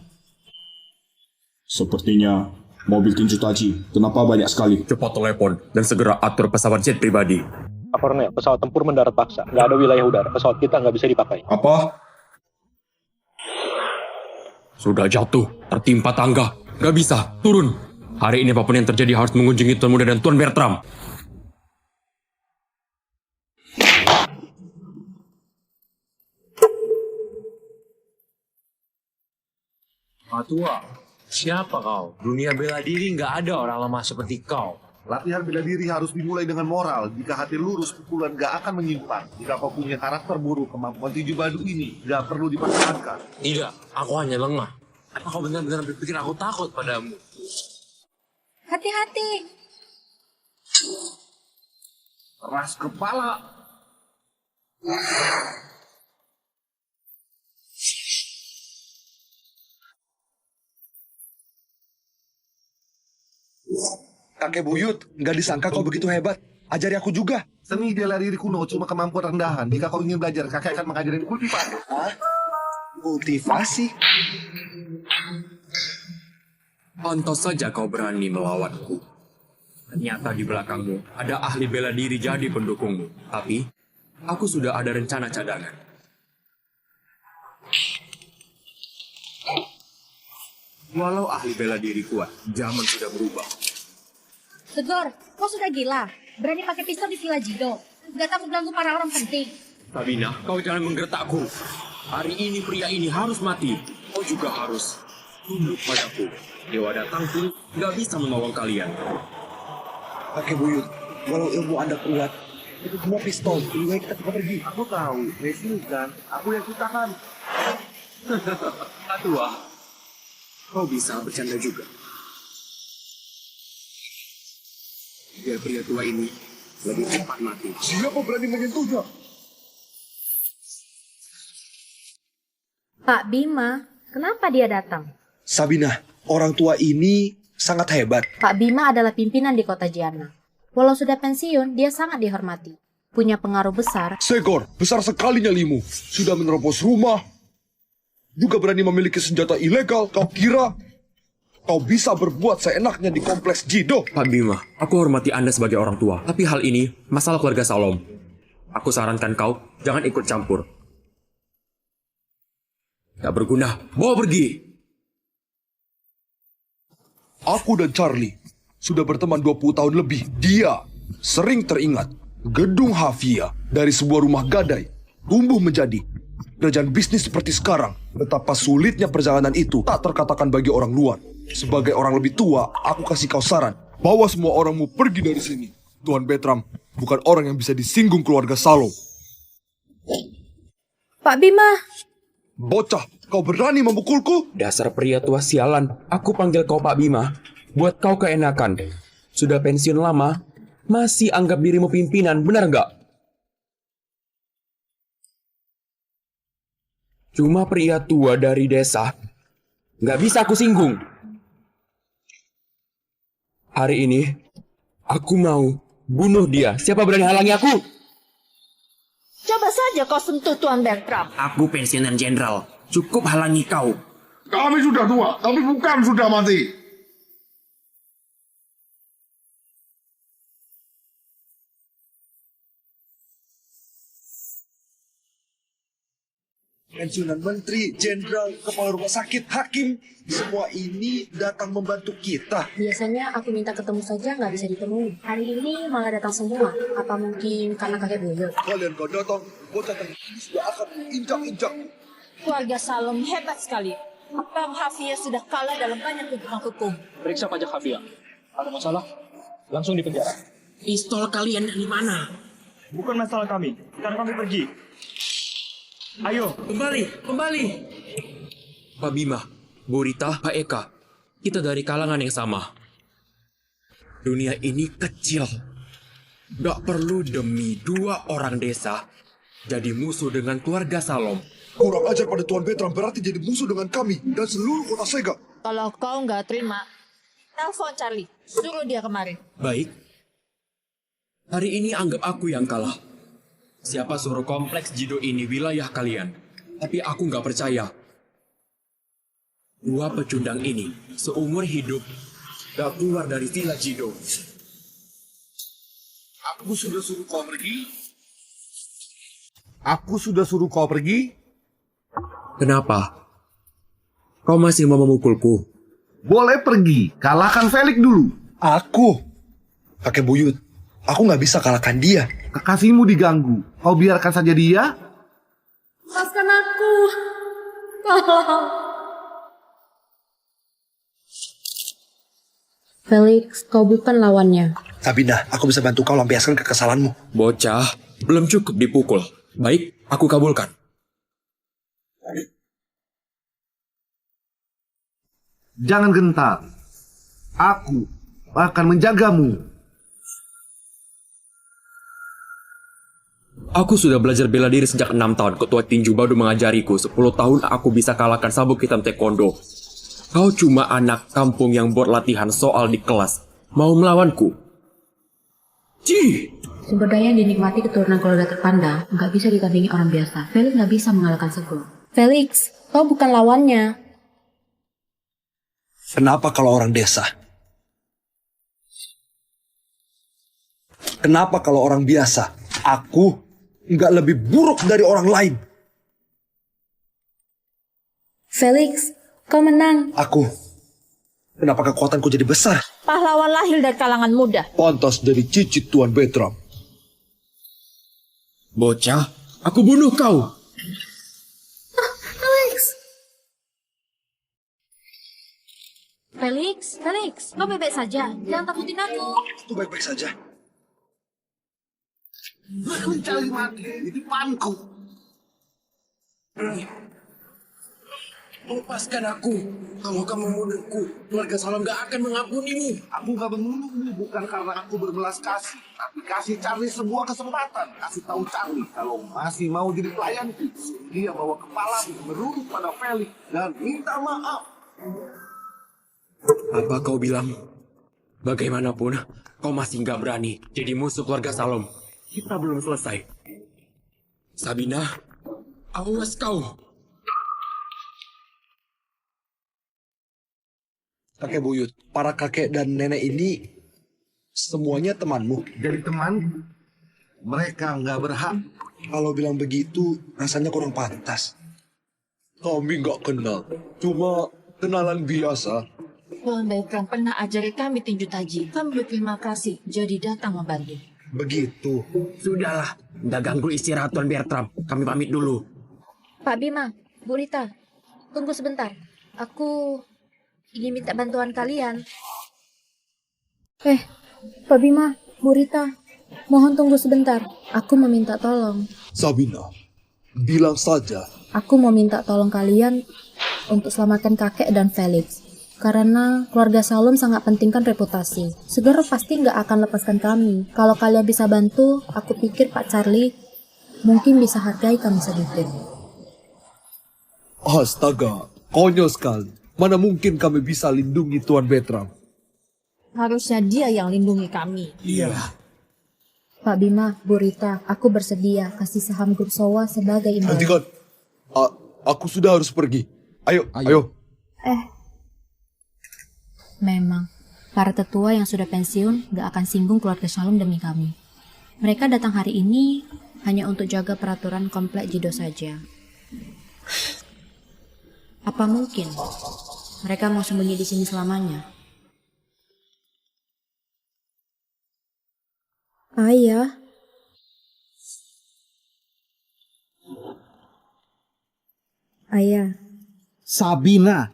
Sepertinya mobil tinju taji. Kenapa banyak sekali? Cepat telepon dan segera atur pesawat jet pribadi. Pak Cornel, pesawat tempur mendarat paksa. Nggak ada wilayah udara. Pesawat kita nggak bisa dipakai. Apa? Sudah jatuh, tertimpa tangga. Nggak bisa, turun. Hari ini apapun yang terjadi harus mengunjungi Tuan Muda dan Tuan Bertram. Pak Tua, siapa kau? Dunia bela diri nggak ada orang lemah seperti kau. Latihan bela diri harus dimulai dengan moral. Jika hati lurus, pukulan gak akan menyimpang. Jika kau punya karakter buruk, kemampuan tinju badu ini gak perlu dipertahankan. Tidak, aku hanya lengah. Apa kau benar-benar berpikir aku takut padamu? Hati-hati. Keras kepala. Kakek buyut, nggak disangka kau begitu hebat. Ajari aku juga. Seni bela diri kuno cuma kemampuan rendahan. Jika kau ingin belajar, kakek akan mengajarin kultivasi. Hah? Kultivasi? Pantas saja kau berani melawanku. Ternyata di belakangmu ada ahli bela diri jadi pendukungmu. Tapi, aku sudah ada rencana cadangan. Walau ahli bela diri kuat, zaman sudah berubah. Segor, kau sudah gila. Berani pakai pistol di Villa Jido. Gak takut ganggu para orang penting. Sabina, kau jangan menggertakku. Hari ini pria ini harus mati. Kau juga harus tunduk padaku. Dewa datang pun gak bisa menolong kalian. Kakek buyut, walau ilmu Anda kuat, itu semua pistol. Lebih baik kita cepat pergi. Aku tahu, wrestling kan. Aku yang ciptakan. Tua, kau bisa bercanda juga. Biar pria tua ini lebih cepat mati. Siapa berani menyentuhnya? Pak Bima, kenapa dia datang? Sabina, orang tua ini sangat hebat. Pak Bima adalah pimpinan di kota Jiana. Walau sudah pensiun, dia sangat dihormati. Punya pengaruh besar. Segor, besar sekali nyalimu. Sudah menerobos rumah. Juga berani memiliki senjata ilegal. Kau kira kau bisa berbuat seenaknya di kompleks Jido? Pak Bima, aku hormati Anda sebagai orang tua. Tapi hal ini masalah keluarga Salom. Aku sarankan kau jangan ikut campur. Gak berguna, bawa pergi. Aku dan Charlie sudah berteman 20 tahun lebih. Dia sering teringat gedung Havia dari sebuah rumah gadai tumbuh menjadi kerajaan bisnis seperti sekarang. Betapa sulitnya perjalanan itu tak terkatakan bagi orang luar. Sebagai orang lebih tua, aku kasih kau saran. Bawa semua orangmu pergi dari sini. Tuan Bertram bukan orang yang bisa disinggung keluarga Salom. Pak Bima. Bocah, kau berani memukulku? Dasar pria tua sialan. Aku panggil kau Pak Bima. Buat kau keenakan. Sudah pensiun lama, masih anggap dirimu pimpinan, benar nggak? Cuma pria tua dari desa. Nggak bisa aku singgung. Hari ini, aku mau bunuh dia. Siapa berani halangi aku? Coba saja kau sentuh Tuan Bertram. Aku pensiunan jenderal. Cukup halangi kau. Kami sudah tua, tapi bukan sudah mati. Pensiunan menteri, jenderal, kepala rumah sakit, hakim, semua ini datang membantu kita. Biasanya aku minta ketemu saja nggak bisa ditemui. Hari ini malah datang semua. Apa mungkin karena kakek buyut? Kalian kau datang, bocah ini sudah akan injak-injak. Keluarga Salom hebat sekali. Bang Havia sudah kalah dalam banyak hubungan hukum. Periksa pajak Havia. Ada masalah? Langsung dipenjara. Pistol kalian dari mana? Bukan masalah kami. Sekarang kami pergi. Ayo, kembali. Pak Bima, Bu Rita, Pak Eka, kita dari kalangan yang sama. Dunia ini kecil. Gak perlu demi 2 orang desa jadi musuh dengan keluarga Salom. Kurang ajar pada Tuan Bertram berarti jadi musuh dengan kami dan seluruh kota Sega. Kalau kau nggak terima, telepon Charlie. Suruh dia kemarin. Baik. Hari ini anggap aku yang kalah. Siapa suruh kompleks Jido ini wilayah kalian? Tapi aku nggak percaya. 2 pecundang ini seumur hidup gak keluar dari villa Jido. Aku sudah suruh kau pergi. Aku sudah suruh kau pergi. Kenapa? Kau masih mau memukulku? Boleh pergi, kalahkan Felix dulu. Aku? Kakek buyut, aku nggak bisa kalahkan dia. Kekasihmu diganggu, kau biarkan saja dia? Lepaskan aku. Tolong. Felix, kau bukan lawannya. Sabina, aku bisa bantu kau lampiaskan kekesalanmu. Bocah, belum cukup dipukul. Baik, aku kabulkan. Jangan gentar. Aku akan menjagamu. Aku sudah belajar bela diri sejak 6 tahun. Ketua tinju Badu mengajariku. 10 tahun aku bisa kalahkan sabuk hitam taekwondo. Kau cuma anak kampung yang buat latihan soal di kelas. Mau melawanku? Cih! Sumber daya yang dinikmati keturunan keluarga terpandang nggak bisa ditandingi orang biasa. Felix nggak bisa mengalahkan Segor. Felix, kau bukan lawannya. Kenapa kalau orang desa? Kenapa kalau orang biasa? Aku nggak lebih buruk dari orang lain. Felix, kau menang. Aku. Kenapa kekuatanku jadi besar? Pahlawan lahir dari kalangan muda. Pantas dari cicit Tuan Bertram. Bocah, aku bunuh kau. Felix, kau baik-baik saja. Jangan takutin aku. Aku baik-baik saja. Mencari mati di depanku. Lepaskan aku. Kalau kamu membunuhku, keluarga Salam gak akan mengampunimu. Aku gak membunuhmu bukan karena aku berbelas kasih, tapi kasih Charlie sebuah kesempatan. Kasih tahu Charlie kalau masih mau jadi pelayanku. Dia bawa kepalamu merunduk pada Felix dan minta maaf. Apa kau bilang? Bagaimanapun, kau masih gak berani jadi musuh keluarga Salom. Kita belum selesai. Sabina, awas kau. Kakek buyut, para kakek dan nenek ini semuanya temanmu. Jadi teman, mereka nggak berhak. Kalau bilang begitu, rasanya kurang pantas. Kami nggak kenal, cuma kenalan biasa. Tuan Bertram pernah ajari kami tinju taji. Kami berterima kasih, jadi datang membantu. Begitu. Sudahlah, nggak ganggu istirahat Tuan Bertram. Kami pamit dulu. Pak Bima, Bu Rita, tunggu sebentar. Aku ingin minta bantuan kalian. Pak Bima, Bu Rita, mohon tunggu sebentar. Aku meminta tolong. Sabina, bilang saja. Aku mau minta tolong kalian untuk selamatkan kakek dan Felix. Karena keluarga Salom sangat pentingkan reputasi. Segera pasti nggak akan lepaskan kami. Kalau kalian bisa bantu, aku pikir Pak Charlie mungkin bisa hargai kami sedikit. Astaga, konyol sekali. Mana mungkin kami bisa lindungi Tuan Bertram? Harusnya dia yang lindungi kami. Iya. Pak Bima, Bu Rita, aku bersedia kasih saham grup Sowa sebagai imbalan. Hentikan. Aku sudah harus pergi. Ayo. Memang, para tetua yang sudah pensiun gak akan singgung keluarga Shalom demi kami. Mereka datang hari ini hanya untuk jaga peraturan komplek Jido saja. Apa mungkin mereka mau sembunyi di sini selamanya? Ayah. Ayah. Sabina,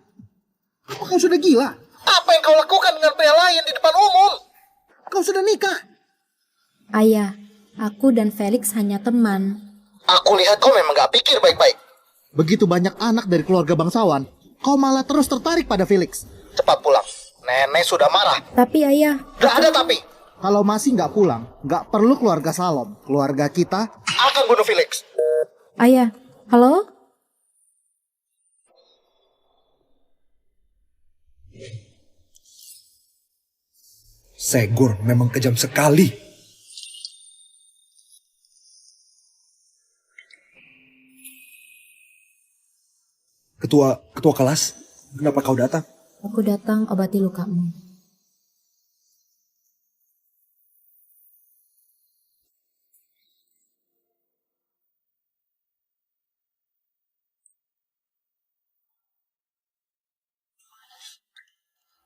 apa kau sudah gila? Apa yang kau lakukan dengan pria lain di depan umum? Kau sudah nikah. Ayah, aku dan Felix hanya teman. Aku lihat kau memang gak pikir baik-baik. Begitu banyak anak dari keluarga bangsawan, Kau malah terus tertarik pada Felix. Cepat pulang. Nenek sudah marah. Tapi ayah... Gak ada tapi. Kalau masih nggak pulang, nggak perlu keluarga Salom. Keluarga kita akan bunuh Felix. Ayah, halo? Segor memang kejam sekali. Ketua kelas, kenapa kau datang? Aku datang obati lukamu.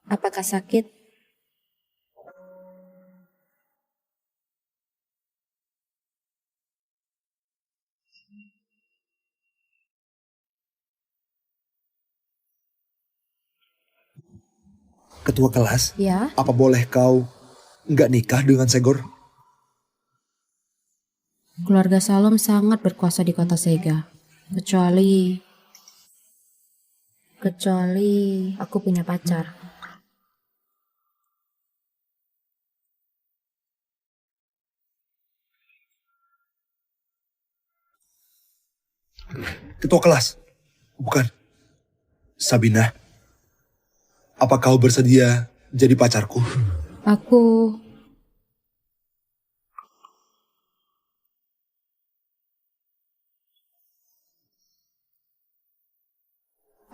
Apakah sakit? Ketua kelas, Ya. apa boleh kau nggak nikah dengan Segor? Keluarga Salom sangat berkuasa di kota Sega. Kecuali aku punya pacar. Ketua kelas, bukan. Sabina, apa kau bersedia jadi pacarku?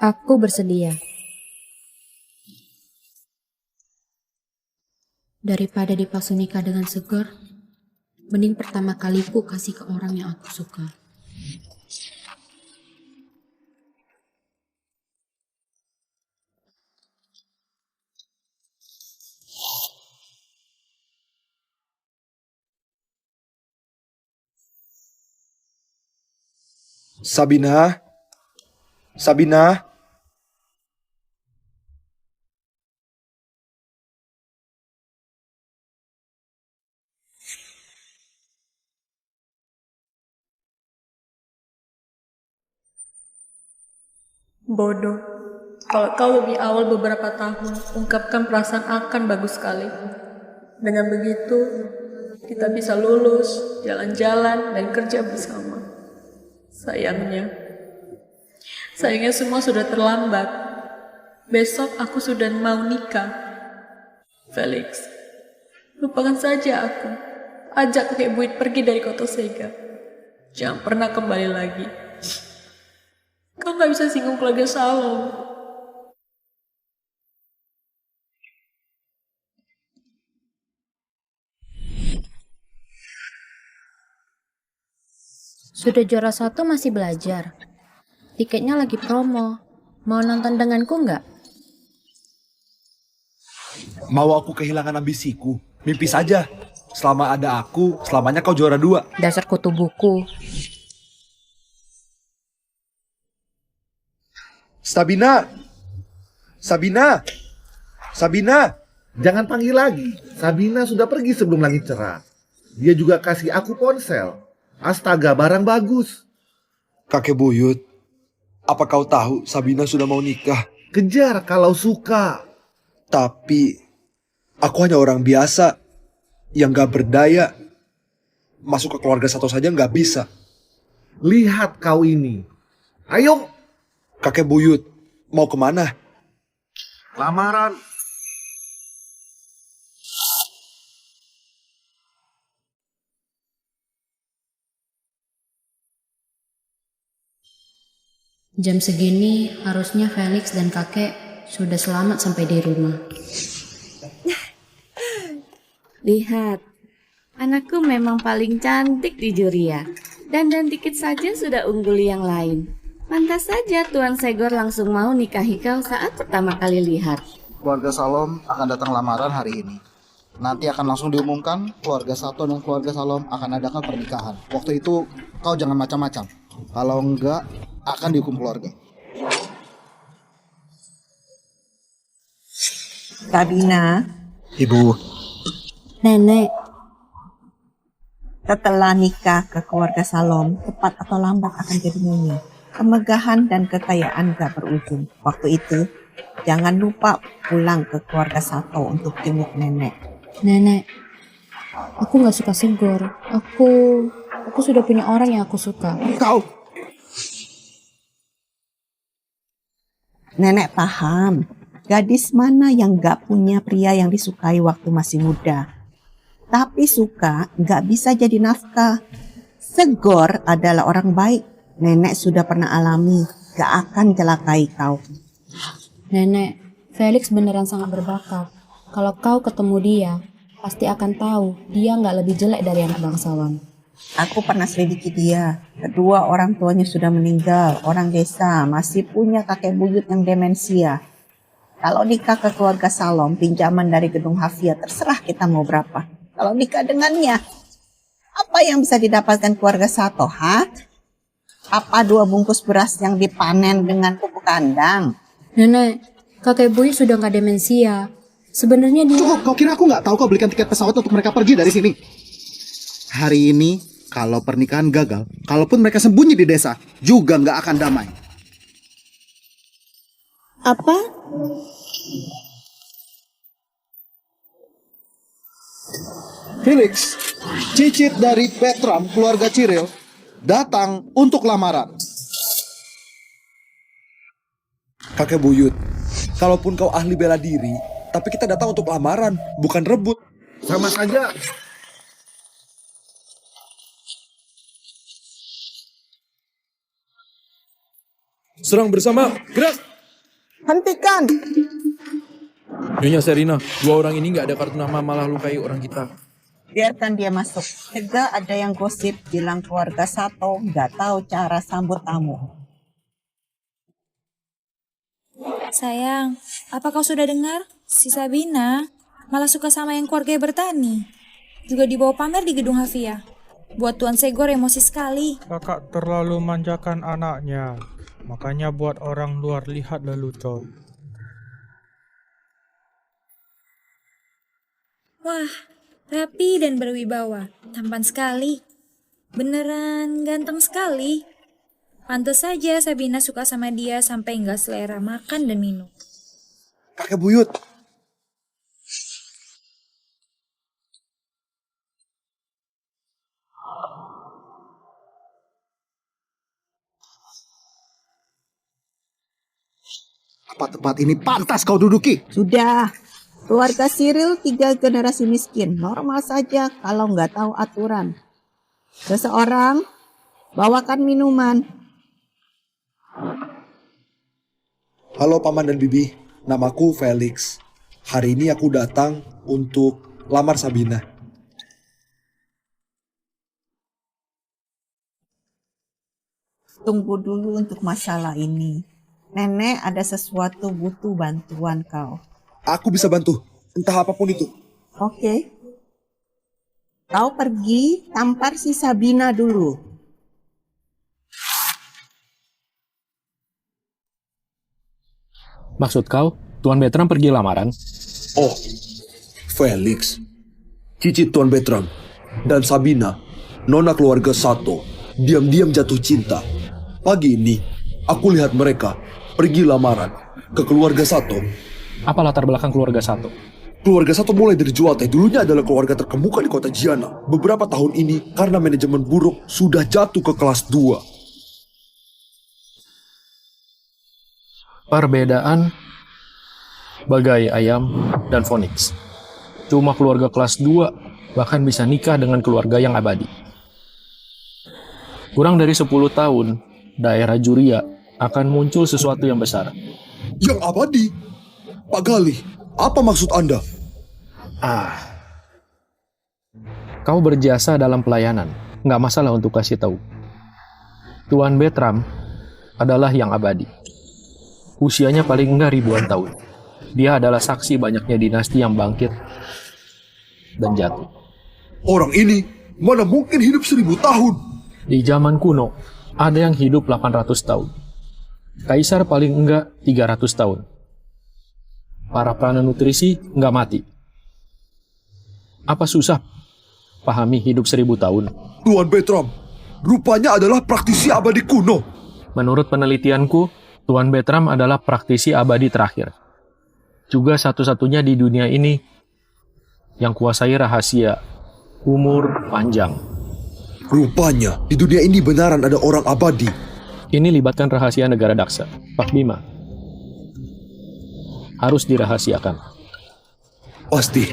Aku bersedia. Daripada dipaksa nikah dengan Segor, mending pertama kaliku kasih ke orang yang aku suka. Sabina. Bodoh. Kalau kau lebih awal beberapa tahun ungkapkan perasaan akan bagus sekali. Dengan begitu, kita bisa lulus, jalan-jalan, dan kerja bersama. Sayangnya semua sudah terlambat. Besok aku sudah mau nikah. Felix, lupakan saja aku. Ajak kakek Buyut pergi dari kota Sega. Jangan pernah kembali lagi. Kau gak bisa singgung keluarga Salom. Sudah juara 1 masih belajar. Tiketnya lagi promo. Mau nonton denganku nggak? Mau aku kehilangan ambisiku? Mimpi saja. Selama ada aku, selamanya kau juara 2. Dasar kutu buku. Sabina! Jangan panggil lagi. Sabina sudah pergi sebelum langit cerah. Dia juga kasih aku ponsel. Astaga, barang bagus. Kakek Buyut, apa kau tahu Sabina sudah mau nikah? Kejar kalau suka. Tapi, aku hanya orang biasa yang gak berdaya. Masuk ke keluarga satu saja gak bisa. Lihat kau ini. Ayo. Kakek Buyut, mau kemana? Lamaran. Jam segini harusnya Felix dan kakek sudah selamat sampai di rumah. Lihat, anakku memang paling cantik di Juria. Dan dikit saja sudah unggul yang lain. Pantas saja Tuan Segor langsung mau nikahi kau saat pertama kali lihat. Keluarga Salom akan datang lamaran hari ini. Nanti akan langsung diumumkan keluarga Sato dan keluarga Salom akan adakan pernikahan. Waktu itu kau jangan macam-macam. Kalau enggak, akan dihukum keluarga. Sabina. Ibu. Nenek. Setelah nikah ke keluarga Salom, cepat atau lambat akan jadi nyonya. kemegahan dan kekayaan gak berujung. Waktu itu, jangan lupa pulang ke keluarga Sato untuk jenguk nenek. Nenek, aku gak suka Segor. Aku sudah punya orang yang aku suka. Kau! Nenek paham, gadis mana yang gak punya pria yang disukai waktu masih muda. Tapi suka gak bisa jadi nafkah. Segor adalah orang baik. Nenek sudah pernah alami, gak akan celakai kau. Nenek, Felix beneran sangat berbakat. Kalau kau ketemu dia, pasti akan tahu dia nggak lebih jelek dari anak bangsawan. Aku pernah selidiki dia. Kedua orang tuanya sudah meninggal. Orang desa masih punya kakek buyut yang demensia. Kalau nikah ke keluarga Salom, pinjaman dari gedung Hafia, terserah kita mau berapa. Kalau nikah dengannya, apa yang bisa didapatkan keluarga Sato, ha? Apa 2 bungkus beras yang dipanen dengan pupuk kandang? Nenek, kakek buyut sudah nggak demensia. Sebenarnya dia... Cukup, kau kira aku nggak tahu kau belikan tiket pesawat untuk mereka pergi dari sini? Hari ini, kalau pernikahan gagal, kalaupun mereka sembunyi di desa, juga nggak akan damai. Apa? Felix, cicit dari Bertram, keluarga Cyril, datang untuk lamaran. Kakek buyut, kalaupun kau ahli bela diri, tapi kita datang untuk lamaran, bukan rebut. Sama saja. Serang bersama, gerak! Hentikan! Nyonya Serina, 2 orang ini nggak ada kartu nama malah lukai orang kita. Biarkan dia masuk. Juga ada yang gosip bilang keluarga Sato nggak tahu cara sambut tamu. Sayang, apa kau sudah dengar? Si Sabina malah suka sama yang keluarga bertani. Juga dibawa pamer di gedung Hafia. Buat Tuan Segor emosi sekali. Kakak terlalu manjakan anaknya. Makanya buat orang luar lihat lelucon. Wah, rapi dan berwibawa. Tampan sekali. Beneran ganteng sekali. Pantes saja Sabina suka sama dia sampai nggak selera makan dan minum. Kakek buyut. Apa tempat ini pantas kau duduki? Sudah. Keluarga Cyril 3 generasi miskin. Normal saja kalau nggak tahu aturan. Seseorang bawakan minuman. Halo Paman dan Bibi, namaku Felix. Hari ini aku datang untuk lamar Sabina. Tunggu dulu untuk masalah ini. Nenek ada sesuatu butuh bantuan kau. Aku bisa bantu, entah apapun itu. Oke. Kau pergi tampar si Sabina dulu. Maksud kau, Tuan Bertram pergi lamaran? Oh, Felix, cicit Tuan Bertram, dan Sabina, nona keluarga Sato, diam-diam jatuh cinta. Pagi ini, aku lihat mereka pergi lamaran ke keluarga Sato. Apa latar belakang keluarga Sato? Keluarga Sato mulai dari Juwate, dulunya adalah keluarga terkemuka di kota Jiana. Beberapa tahun ini, karena manajemen buruk, sudah jatuh ke kelas 2. Perbedaan bagai ayam dan Phoenix. Cuma keluarga kelas 2 bahkan bisa nikah dengan keluarga yang abadi. Kurang dari 10 tahun, daerah Juria akan muncul sesuatu yang besar. Yang abadi? Pak Galih, apa maksud Anda? Kau berjasa dalam pelayanan, nggak masalah untuk kasih tahu. Tuan Bertram adalah yang abadi. Usianya paling enggak ribuan tahun. Dia adalah saksi banyaknya dinasti yang bangkit dan jatuh. Orang ini mana mungkin hidup 1000 tahun? Di zaman kuno, ada yang hidup 800 tahun. Kaisar paling enggak 300 tahun. Para pranutrisi enggak mati. Apa susah pahami hidup 1000 tahun? Tuan Bertram, rupanya adalah praktisi abadi kuno. Menurut penelitianku, Tuan Bertram adalah praktisi abadi terakhir. Juga satu-satunya di dunia ini yang kuasai rahasia umur panjang. Rupanya, di dunia ini benaran ada orang abadi. Ini libatkan rahasia negara Daksa. Pak Bima, harus dirahasiakan. Pasti.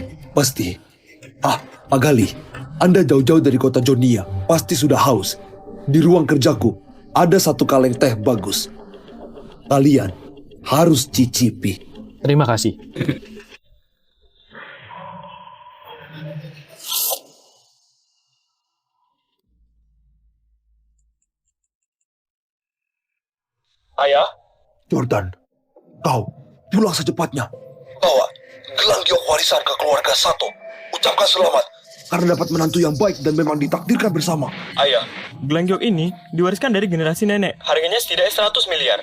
Pak Gali, Anda jauh-jauh dari kota Jonia, pasti sudah haus. Di ruang kerjaku, ada satu kaleng teh bagus. Kalian harus cicipi. Terima kasih. Ayah? Jordan, kau pulang secepatnya. Bawa gelang giok warisan ke keluarga Sato. Ucapkan selamat karena dapat menantu yang baik dan memang ditakdirkan bersama. Ayah, gelang giok ini diwariskan dari generasi nenek. Harganya setidaknya 100 miliar.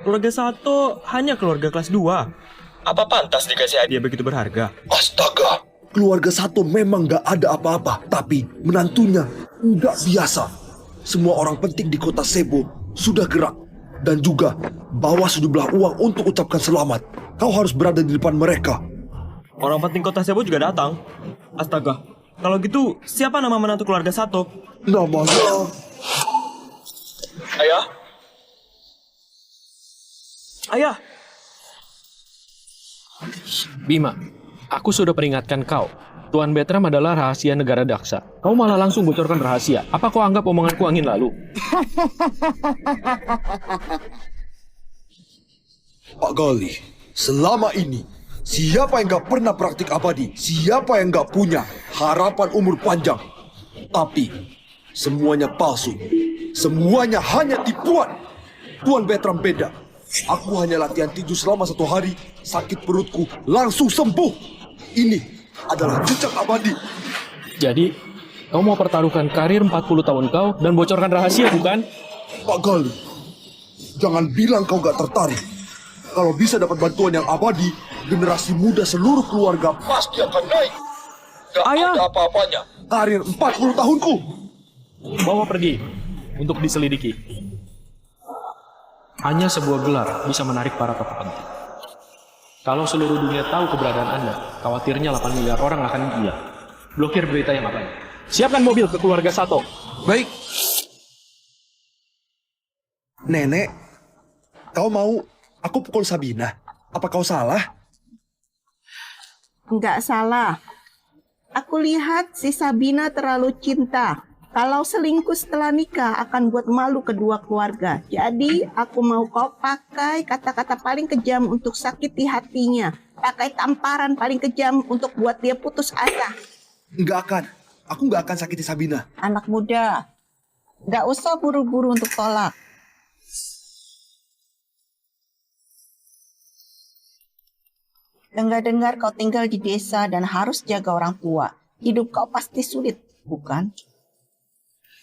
Keluarga Sato hanya keluarga kelas 2. Apa pantas dikasih hadiah begitu berharga? Astaga, keluarga Sato memang gak ada apa-apa. Tapi menantunya nggak biasa. Semua orang penting di kota Sebo sudah gerak. Dan juga bawa sejumlah uang untuk ucapkan selamat. Kau harus berada di depan mereka. Orang penting kota Sebo juga datang. Astaga, kalau gitu siapa nama menantu keluarga Sato? Namanya... Ayah? Ayah! Bima, aku sudah peringatkan kau. Tuan Bertram adalah rahasia negara Daksa. Kau malah langsung bocorkan rahasia. Apa kau anggap omonganku angin lalu? Pak Gali, selama ini siapa yang gak pernah praktik abadi? Siapa yang gak punya harapan umur panjang? Tapi semuanya palsu. Semuanya hanya tipuan. Tuan Bertram beda. Aku hanya latihan tinju selama 1 hari. Sakit perutku langsung sembuh. Ini adalah jejak abadi. Jadi, kau mau pertaruhkan karir 40 tahun kau dan bocorkan rahasia, bukan? Pak Gali, jangan bilang kau gak tertarik. Kalau bisa dapat bantuan yang abadi, generasi muda seluruh keluarga pasti akan naik. Gak ada apa-apanya. Karir 40 tahunku. Bawa pergi untuk diselidiki. Hanya sebuah gelar bisa menarik para tokoh penting. Kalau seluruh dunia tahu keberadaan Anda, khawatirnya 8 miliar orang akan gila. Blokir berita yang apa? Siapkan mobil ke keluarga Sato. Baik. Nenek, kau mau aku pukul Sabina? Apa kau salah? Nggak salah. Aku lihat si Sabina terlalu cinta. Kalau selingkuh setelah nikah akan buat malu kedua keluarga. Jadi aku mau kau pakai kata-kata paling kejam untuk sakiti hatinya. Pakai tamparan paling kejam untuk buat dia putus asa. Nggak akan. Aku nggak akan sakiti Sabina. Anak muda, nggak usah buru-buru untuk tolak. Dengar-dengar kau tinggal di desa dan harus jaga orang tua. Hidup kau pasti sulit, bukan?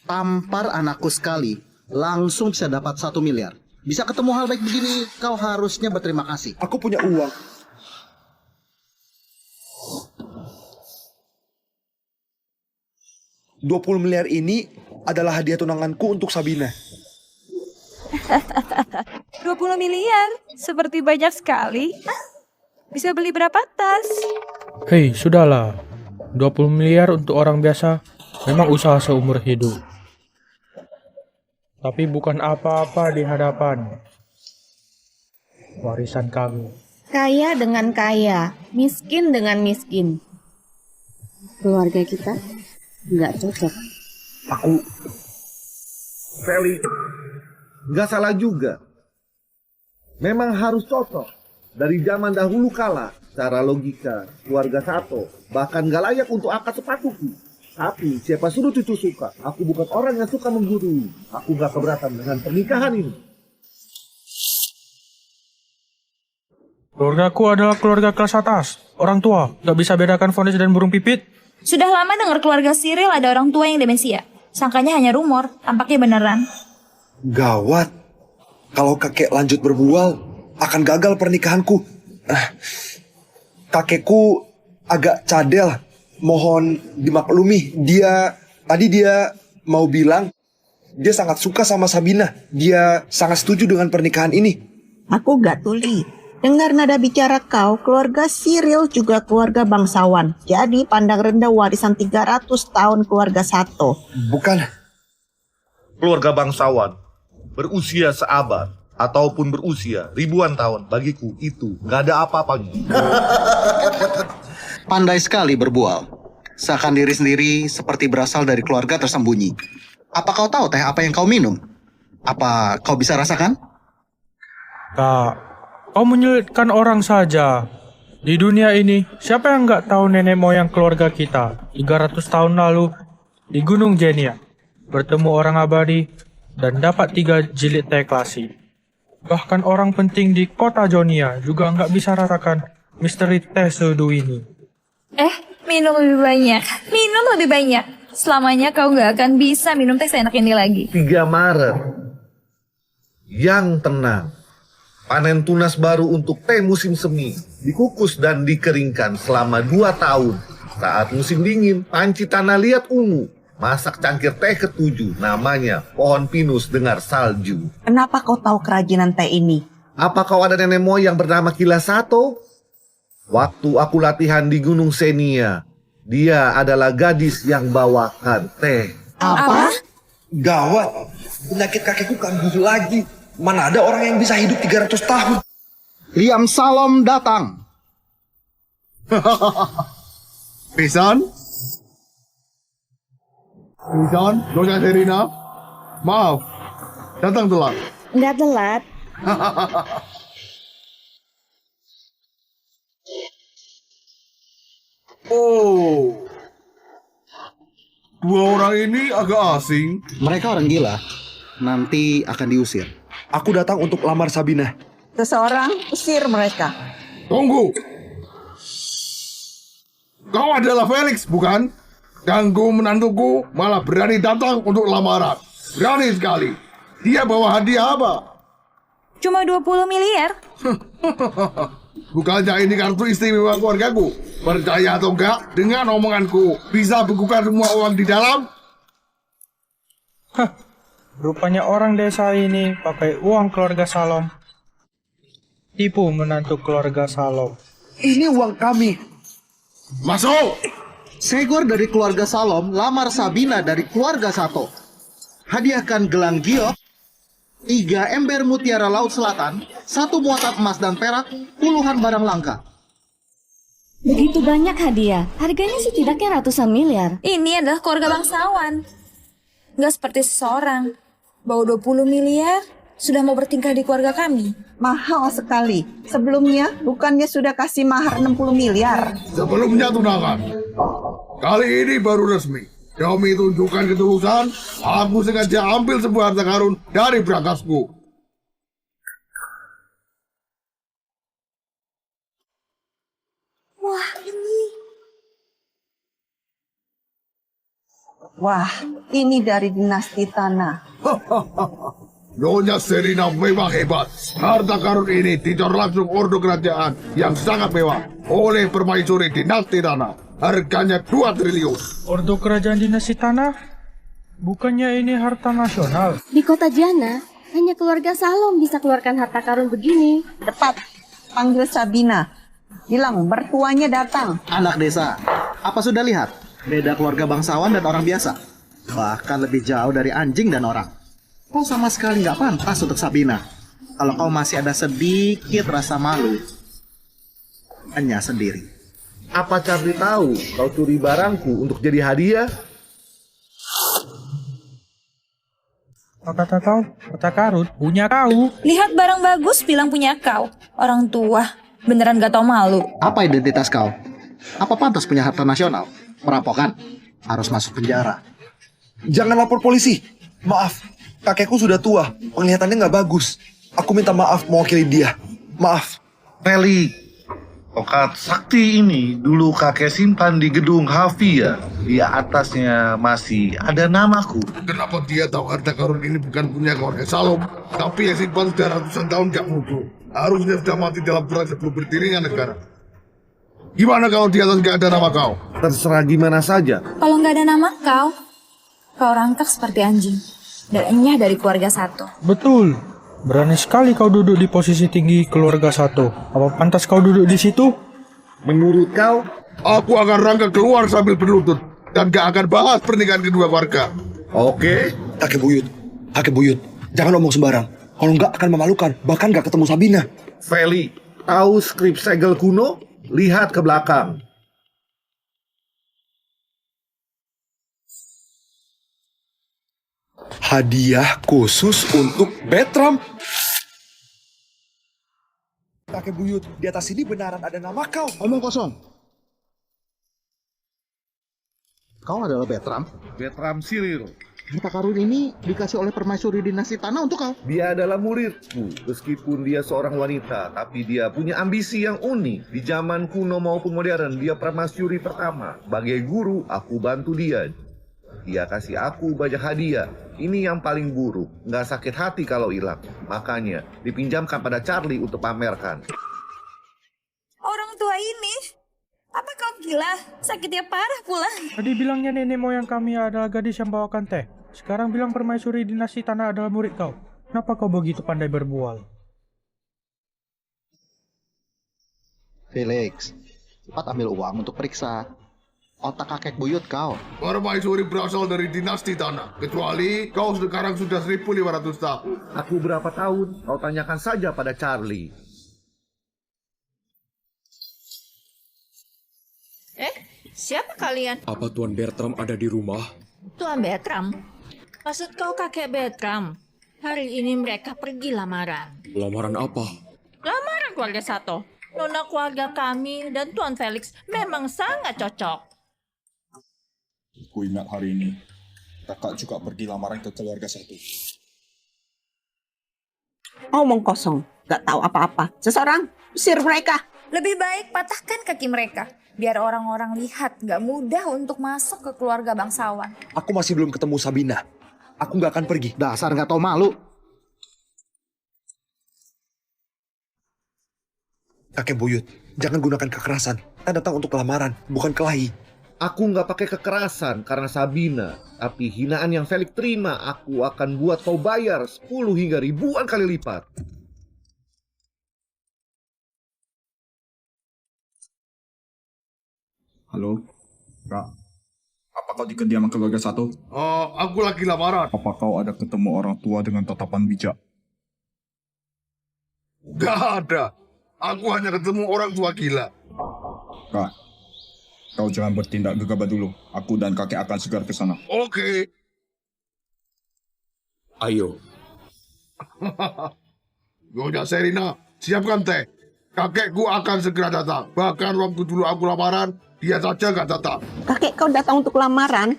Tampar anakku sekali, langsung bisa dapat 1 miliar. Bisa ketemu hal baik begini, kau harusnya berterima kasih. Aku punya uang. $20 miliar ini adalah hadiah tunanganku untuk Sabina. 20 miliar? Seperti banyak sekali. Bisa beli berapa tas? Hei, sudahlah. 20 miliar untuk orang biasa memang usaha seumur hidup. Tapi bukan apa-apa di hadapan warisan kami. Kaya dengan kaya, miskin dengan miskin. Keluarga kita nggak cocok. Felix, nggak salah juga. Memang harus cocok. Dari zaman dahulu kala, secara logika, keluarga Sato bahkan gak layak untuk akad sepatuku. Tapi siapa suruh cucu suka? Aku bukan orang yang suka menggurui. Aku gak keberatan dengan pernikahan ini. Keluargaku adalah keluarga kelas atas. Orang tua, gak bisa bedakan vonis dan burung pipit. Sudah lama dengar keluarga Cyril ada orang tua yang demensia. Sangkanya hanya rumor, tampaknya beneran. Gawat. Kalau kakek lanjut berbual, akan gagal pernikahanku. Kakekku agak cadel. Mohon dimaklumi. Tadi dia mau bilang Dia sangat suka sama Sabina. Dia sangat setuju dengan pernikahan ini. Aku gak tuli. Dengar nada bicara kau, keluarga Cyril juga keluarga bangsawan. Jadi pandang rendah warisan 300 tahun keluarga Sato. Bukan. Keluarga bangsawan berusia seabad ataupun berusia ribuan tahun, bagiku itu gak ada apa-apanya. Pandai sekali berbual. Seakan diri sendiri seperti berasal dari keluarga tersembunyi. Apa kau tahu teh apa yang kau minum? Apa kau bisa rasakan? Kak, kau menyulitkan orang saja. Di dunia ini, siapa yang nggak tahu nenek moyang keluarga kita 300 tahun lalu di Gunung Jenia bertemu orang abadi dan dapat 3 jilid teh klasik. Bahkan orang penting di kota Jonia juga nggak bisa rasakan misteri teh seduh ini. Minum lebih banyak. Minum lebih banyak. Selamanya kau nggak akan bisa minum teh seenak ini lagi. 3 Maret. Yang tenang. Panen tunas baru untuk teh musim semi. Dikukus dan dikeringkan selama 2 tahun. Saat musim dingin, panci tanah liat ungu. Masak cangkir teh ke-7, namanya pohon pinus dengar salju. Kenapa kau tahu kerajinan teh ini? Apa kau ada nenek moyang bernama Kila Sato? Waktu aku latihan di Gunung Senia, dia adalah gadis yang bawakan teh. Apa? Gawat. Penyakit kakekku kambuh lagi. Mana ada orang yang bisa hidup 300 tahun? Liam Salom datang. Pisan? Pisan, Donya Serina. Maaf, datang telat. Nggak telat. Oh, 2 orang ini agak asing. Mereka orang gila. Nanti akan diusir. Aku datang untuk lamar Sabina. Seseorang usir mereka. Tunggu. Kau adalah Felix, bukan? Ganggu menantuku malah berani datang untuk lamaran. Berani sekali. Dia bawa hadiah apa? Cuma 20 miliar. Bukannya ini kartu istimewa keluargaku? Percaya atau enggak, dengan omonganku bisa bekukan semua uang di dalam? Rupanya orang desa ini pakai uang keluarga Salom. Tipu menantu keluarga Salom. Ini uang kami. Masuk! Segor dari keluarga Salom lamar Sabina dari keluarga Sato. Hadiahkan gelang giok, 3 ember mutiara laut selatan, 1 muatan emas dan perak, puluhan barang langka. Begitu banyak hadiah. Harganya setidaknya ratusan miliar. Ini adalah keluarga bangsawan. Nggak seperti seseorang. Bawa 20 miliar, sudah mau bertingkah di keluarga kami. Mahal sekali. Sebelumnya bukannya sudah kasih mahar 60 miliar. Sebelumnya tunangan. Kali ini baru resmi. Demi tunjukkan ketulusan, aku sengaja ambil sebuah harta karun dari berangkasku. Wah, ini dari dinasti tanah. Nyonya Serina memang hebat. Harta karun ini dicor langsung ordo kerajaan yang sangat mewah oleh permaisuri dinasti tanah. Harganya 2 triliun. Ordo kerajaan dinasti tanah? Bukannya ini harta nasional? Di kota Jana, hanya keluarga Salom bisa keluarkan harta karun begini. Cepat, panggil Sabina. Bilang mertuanya datang. Anak desa, apa sudah lihat? Beda keluarga bangsawan dan orang biasa. Bahkan lebih jauh dari anjing dan orang. Kau sama sekali nggak pantas untuk Sabina. Kalau kau masih ada sedikit rasa malu, hanya sendiri. Apa Charlie tahu kau curi barangku untuk jadi hadiah? Kata tahu, harta karun punya kau. Lihat barang bagus, bilang punya kau. Orang tua, beneran gak tau malu. Apa identitas kau? Apa pantas punya harta nasional? Perampokan? Harus masuk penjara. Jangan lapor polisi. Maaf, kakekku sudah tua. Penglihatannya nggak bagus. Aku minta maaf mewakili dia. Maaf. Felix, tongkat sakti ini dulu kakek simpan di gedung Havia. Di atasnya masih ada namaku. Kenapa dia tahu harta karun ini bukan punya keluarga Salom, tapi yang simpan sudah ratusan tahun gak muncul? Harusnya sudah mati dalam perang sebelum berdirinya negara. Gimana kalau di atas gak ada nama kau? Terserah gimana saja. Kalau nggak ada nama kau rangkak seperti anjing. dan enyah dari keluarga satu. Betul. Berani sekali kau duduk di posisi tinggi keluarga satu. Apa pantas kau duduk di situ? Menurut kau, Aku akan Rangga keluar sambil berlutut dan gak akan bahas pernikahan kedua warga. oke? Kakek buyut, jangan omong sembarang. Kalau nggak akan memalukan, bahkan nggak ketemu Sabina. Feli, tahu skrip segel kuno? Lihat ke belakang. Hadiah khusus untuk Bertram. Kakek buyut, di atas sini benaran ada nama kau. Omong kosong. Kau adalah Bertram? Bertram Siril. Harta karun ini dikasih oleh permaisuri dinasti tanah untuk kau. Dia adalah muridku. Meskipun dia seorang wanita, tapi dia punya ambisi yang unik. Di zaman kuno maupun modern, dia permaisuri pertama. Sebagai guru, aku bantu dia. Dia kasih aku banyak hadiah. Ini yang paling buruk. Nggak sakit hati kalau hilang. Makanya, dipinjamkan pada Charlie untuk pamerkan. Orang tua ini? Apa kau gila? Sakitnya parah pula. Tadi bilangnya nenek moyang kami adalah gadis yang bawakan teh. Sekarang bilang permaisuri dinasti tanah adalah murid kau. Kenapa kau begitu pandai berbual? Felix, cepat ambil uang untuk periksa otak kakek buyut kau. Permaisuri berasal dari dinasti tanah. Kecuali kau sekarang sudah 1500 tahun. Aku berapa tahun? Kau tanyakan saja pada Charlie. Siapa kalian? Apa Tuan Bertram ada di rumah? Tuan Bertram? Maksud kau kakek Bertram? Hari ini mereka pergi lamaran. Lamaran apa? Lamaran keluarga Sato. Nona keluarga kami dan Tuan Felix memang sangat cocok. Ku ingat hari ini, kakak juga pergi lamaran ke keluarga satu. Omong kosong, gak tahu apa-apa. Seseorang, usir mereka. Lebih baik patahkan kaki mereka. Biar orang-orang lihat gak mudah untuk masuk ke keluarga bangsawan. Aku masih belum ketemu Sabina. Aku nggak akan pergi. Dasar nggak tahu malu. Kakek buyut, jangan gunakan kekerasan. Kita datang untuk lamaran, bukan kelahi. Aku nggak pakai kekerasan karena Sabina. Tapi hinaan yang Felix terima, aku akan buat kau bayar 10 hingga ribuan kali lipat. Halo, Kak. Apa kau di kediaman keluarga satu? Aku lagi lamaran. Apa kau ada ketemu orang tua dengan tatapan bijak? Gak ada. Aku hanya ketemu orang tua gila. Kak, kau jangan bertindak gegabah dulu. Aku dan kakek akan segera ke sana. Oke. Ayo. Nyonya Serina, siapkan teh. Kakekku akan segera datang. Bahkan waktu dulu aku lamaran, dia saja gak datang. Kakek kau datang untuk lamaran?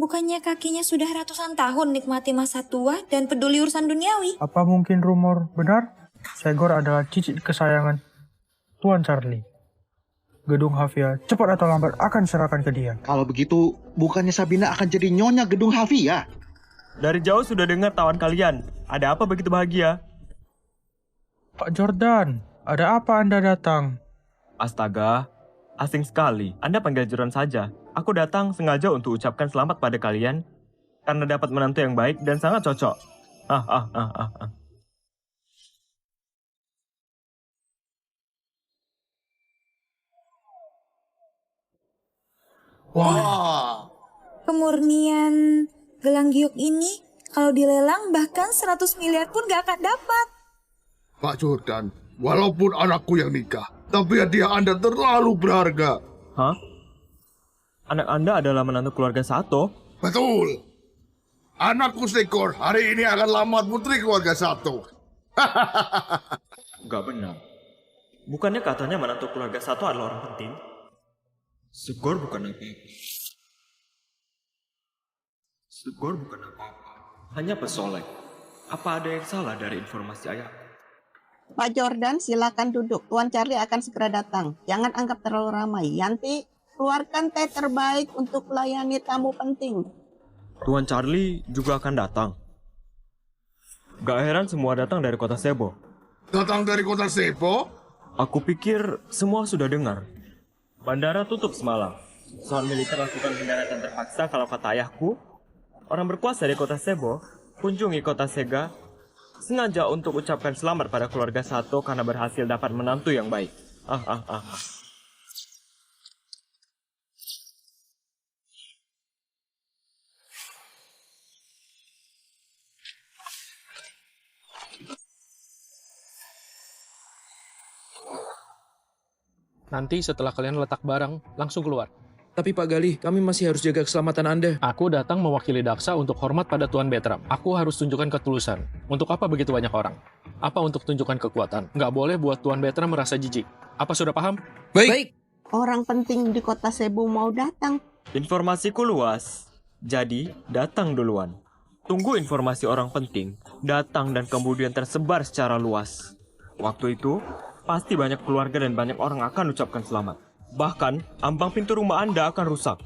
Bukannya kakinya sudah ratusan tahun nikmati masa tua dan peduli urusan duniawi? Apa mungkin rumor benar? Segor adalah cicit kesayangan Tuan Charlie. Gedung Havia cepat atau lambat akan serahkan ke dia. Kalau begitu, bukannya Sabina akan jadi nyonya Gedung Havia? Dari jauh sudah dengar tawan kalian. Ada apa begitu bahagia? Pak Jordan, ada apa Anda datang? Astaga, asing sekali. Anda panggil Jordan saja. Aku datang sengaja untuk ucapkan selamat pada kalian karena dapat menantu yang baik dan sangat cocok. Wah. Kemurnian gelang giok ini kalau dilelang bahkan 100 miliar pun gak akan dapat. Pak Jordan, walaupun anakku yang nikah, tapi hadiah Anda terlalu berharga. Hah? Anak Anda adalah menantu keluarga Sato? Betul. Anakku Sekor hari ini akan lamar putri keluarga Sato. Gak benar. Bukannya katanya menantu keluarga Sato adalah orang penting? Segor bukan apa-apa. Segor bukan apa-apa. Hanya pesolek. Apa ada yang salah dari informasi ayah? Pak Jordan, silakan duduk. Tuan Charlie akan segera datang. Jangan anggap terlalu ramai. Yanti, keluarkan teh terbaik untuk melayani tamu penting. Tuan Charlie juga akan datang. Gak heran semua datang dari kota Sebo. Datang dari kota Sebo? Aku pikir semua sudah dengar. Bandara tutup semalam. Pesawat militer lakukan pendaratan terpaksa kalau kata ayahku. orang berkuasa di kota Sebo kunjungi kota Sega sengaja untuk ucapkan selamat pada keluarga Sato karena berhasil dapat menantu yang baik. Nanti setelah kalian letak barang, langsung keluar. Tapi Pak Galih, kami masih harus jaga keselamatan Anda. Aku datang mewakili Daksa untuk hormat pada Tuan Bertram. Aku harus tunjukkan ketulusan. Untuk apa begitu banyak orang? Apa untuk tunjukkan kekuatan? Nggak boleh buat Tuan Bertram merasa jijik. Apa sudah paham? Baik. Orang penting di kota Cebu mau datang. Informasiku luas, jadi datang duluan. Tunggu informasi orang penting, datang dan kemudian tersebar secara luas. Waktu itu, pasti banyak keluarga dan banyak orang akan ucapkan selamat. Bahkan, ambang pintu rumah Anda akan rusak.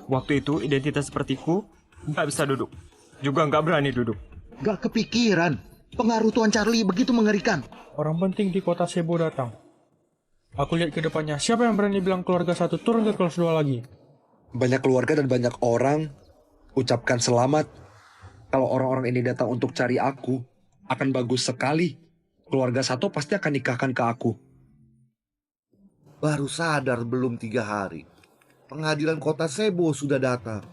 Waktu itu, identitas sepertiku nggak bisa duduk. Juga nggak berani duduk. Gak kepikiran. Pengaruh Tuan Charlie begitu mengerikan. Orang penting di kota Cebu datang. Aku lihat ke depannya, siapa yang berani bilang keluarga satu turun ke kelas 2 lagi? Banyak keluarga dan banyak orang ucapkan selamat. Kalau orang-orang ini datang untuk cari aku, akan bagus sekali. Keluarga satu pasti akan nikahkan ke aku. Baru sadar belum 3 hari. Pengadilan kota Cebu sudah datang.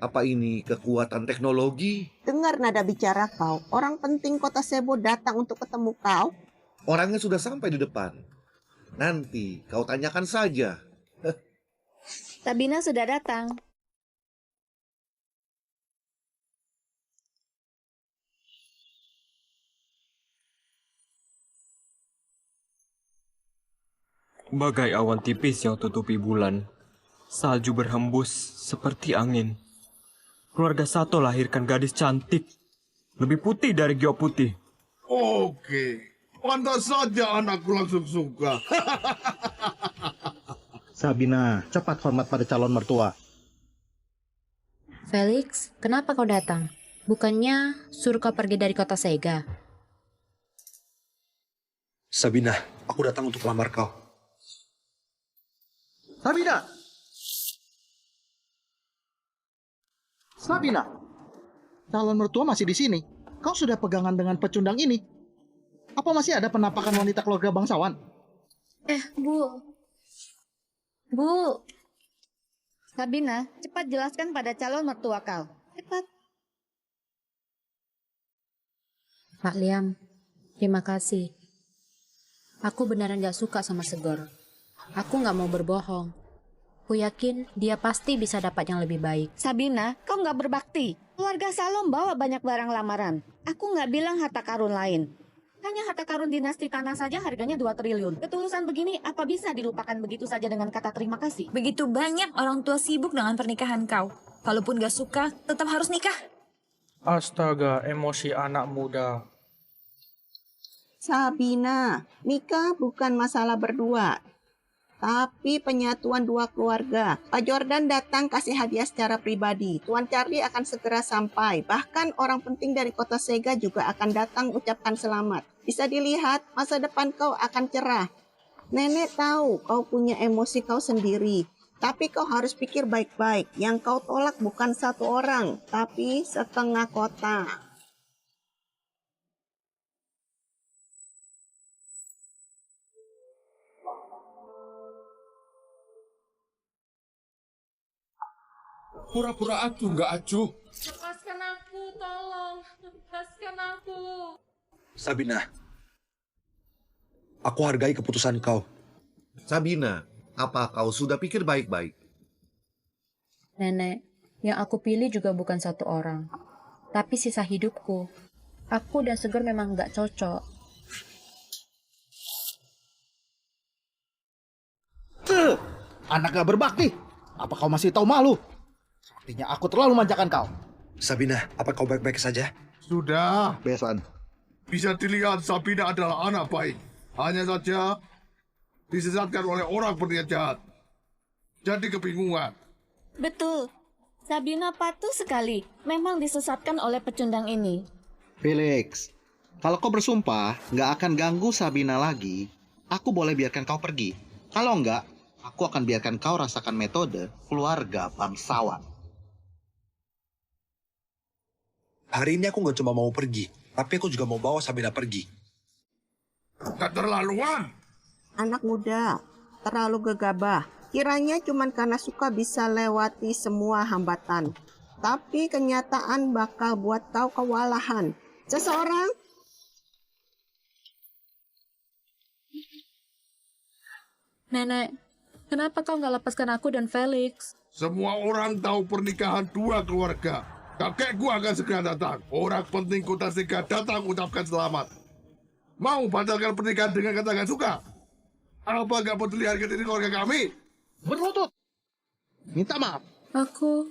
Apa ini kekuatan teknologi? Dengar nada bicara kau. Orang penting kota Cebu datang untuk ketemu kau. Orangnya sudah sampai di depan. Nanti kau tanyakan saja. Sabina sudah datang. Bagai awan tipis yang tutupi bulan, salju berhembus seperti angin. Keluarga Sato lahirkan gadis cantik, lebih putih dari giok putih. Oke, pantas saja anakku langsung suka. Sabina, cepat hormat pada calon mertua. Felix, kenapa kau datang? Bukannya suruh kau pergi dari kota Sega? Sabina, aku datang untuk lamar kau. Sabina! Sabina! Calon mertua masih di sini. Kau sudah pegangan dengan pecundang ini. Apa masih ada penampakan wanita keluarga bangsawan? Bu. Sabina, cepat jelaskan pada calon mertua kau. Cepat. Pak Liam, terima kasih. Aku beneran gak suka sama Segor. Aku gak mau berbohong. Aku yakin dia pasti bisa dapat yang lebih baik. Sabina, kau nggak berbakti. Keluarga Salom bawa banyak barang lamaran. Aku nggak bilang harta karun lain. Hanya harta karun dinasti tanah saja harganya 2 triliun. Ketulusan begini apa bisa dilupakan begitu saja dengan kata terima kasih? Begitu banyak orang tua sibuk dengan pernikahan kau. Kalaupun gak suka, tetap harus nikah. Astaga, emosi anak muda. Sabina, nikah bukan masalah berdua, tapi penyatuan 2 keluarga. Pak Jordan datang kasih hadiah secara pribadi. Tuan Charlie akan segera sampai. Bahkan orang penting dari kota Sega juga akan datang ucapkan selamat. Bisa dilihat masa depan kau akan cerah. Nenek tahu kau punya emosi kau sendiri. Tapi kau harus pikir baik-baik. Yang kau tolak bukan 1 orang, tapi setengah kota. Pura-pura acuh nggak acuh. Lepaskan aku, tolong. Lepaskan aku. Sabina, aku hargai keputusan kau. Sabina, apa kau sudah pikir baik-baik? Nenek, yang aku pilih juga bukan 1 orang, tapi sisa hidupku. Aku dan Segor memang gak cocok. Anak gak berbakti. Apa kau masih tahu malu? Sepertinya aku terlalu manjakan kau. Sabina, apa kau baik-baik saja? Sudah. Besan. Bisa dilihat Sabina adalah anak baik. Hanya saja disesatkan oleh orang berniat jahat. Jadi kebingungan. Betul. Sabina patuh sekali. Memang disesatkan oleh pecundang ini. Felix, kalau kau bersumpah nggak akan ganggu Sabina lagi, aku boleh biarkan kau pergi. Kalau enggak, aku akan biarkan kau rasakan metode keluarga bangsawan. Hari ini aku nggak cuma mau pergi, tapi aku juga mau bawa Sabina pergi. Keterlaluan. Anak muda, terlalu gegabah. Kiranya cuma karena suka bisa lewati semua hambatan. Tapi kenyataan bakal buat kau kewalahan. Seseorang Nenek, kenapa kau nggak lepaskan aku dan Felix? Semua orang tahu pernikahan dua keluarga. Kakekku akan segera datang. Orang penting kota segera datang ucapkan selamat. Mau batalkan pernikahan dengan kata gak suka? Apa gak peduli harga diri keluarga kami? Berlutut. Minta maaf. Aku...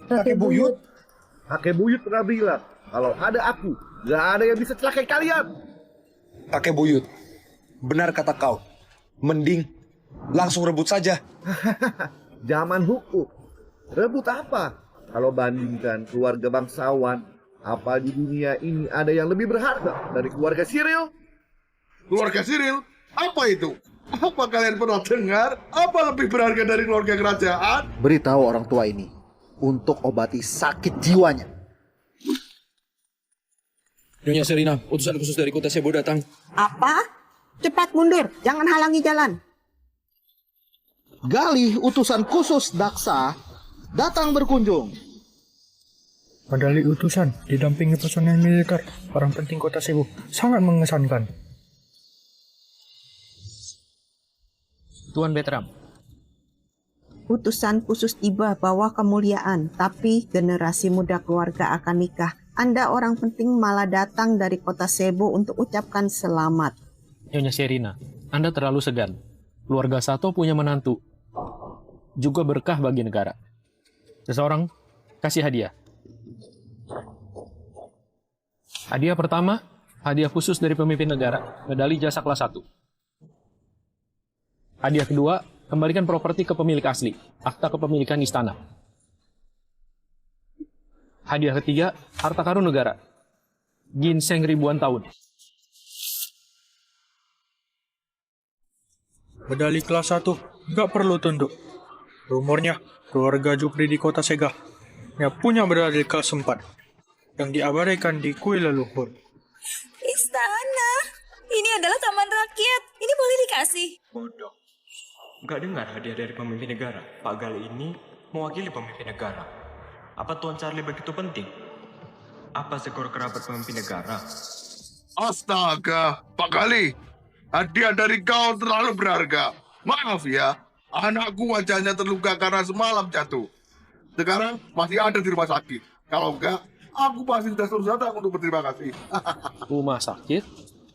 Kakek Buyut. Kakek Buyut pernah bilang, kalau ada aku, gak ada yang bisa celakai kalian. Kakek Buyut, benar kata kau. Mending langsung rebut saja. Zaman hukum. Rebut apa? Kalau bandingkan keluarga bangsawan, apa di dunia ini ada yang lebih berharga dari keluarga Siril? Keluarga Siril? Apa itu? Apa kalian pernah dengar? Apa lebih berharga dari keluarga kerajaan? Beritahu orang tua ini untuk obati sakit jiwanya. Nyonya Serina, utusan khusus dari kota Sebo datang. apa? Cepat mundur, jangan halangi jalan. Galih utusan khusus Daksa datang berkunjung. Medali utusan didampingi personel militer orang penting kota Cebu sangat mengesankan. Tuan Bertram. Utusan khusus tiba bawa kemuliaan, tapi generasi muda keluarga akan nikah. Anda orang penting malah datang dari kota Cebu untuk ucapkan selamat. Nyonya Serina, Anda terlalu segan. Keluarga Sato punya menantu. Juga berkah bagi negara. Seseorang kasih hadiah. Hadiah pertama, hadiah khusus dari pemimpin negara, medali jasa kelas 1. Hadiah kedua, kembalikan properti ke pemilik asli, akta kepemilikan istana. Hadiah ketiga, harta karun negara, ginseng ribuan tahun. Medali kelas 1 gak perlu tunduk. Rumornya keluarga Jupri di kota Sega yang punya medali kelas 4 yang diabadikan di kuil leluhur. Istana. Ini adalah taman rakyat. Ini boleh dikasih. Bodoh. Gak dengar hadiah dari pemimpin negara. Pak Gali ini mewakili pemimpin negara. Apa Tuan Charlie begitu penting? Apa skor kerabat pemimpin negara? Astaga, Pak Gali. Hadiah dari kau terlalu berharga. Maaf ya, anakku wajahnya terluka karena semalam jatuh. Sekarang masih ada di rumah sakit. Kalau enggak, aku pasti sudah suruh datang untuk berterima kasih. Rumah sakit?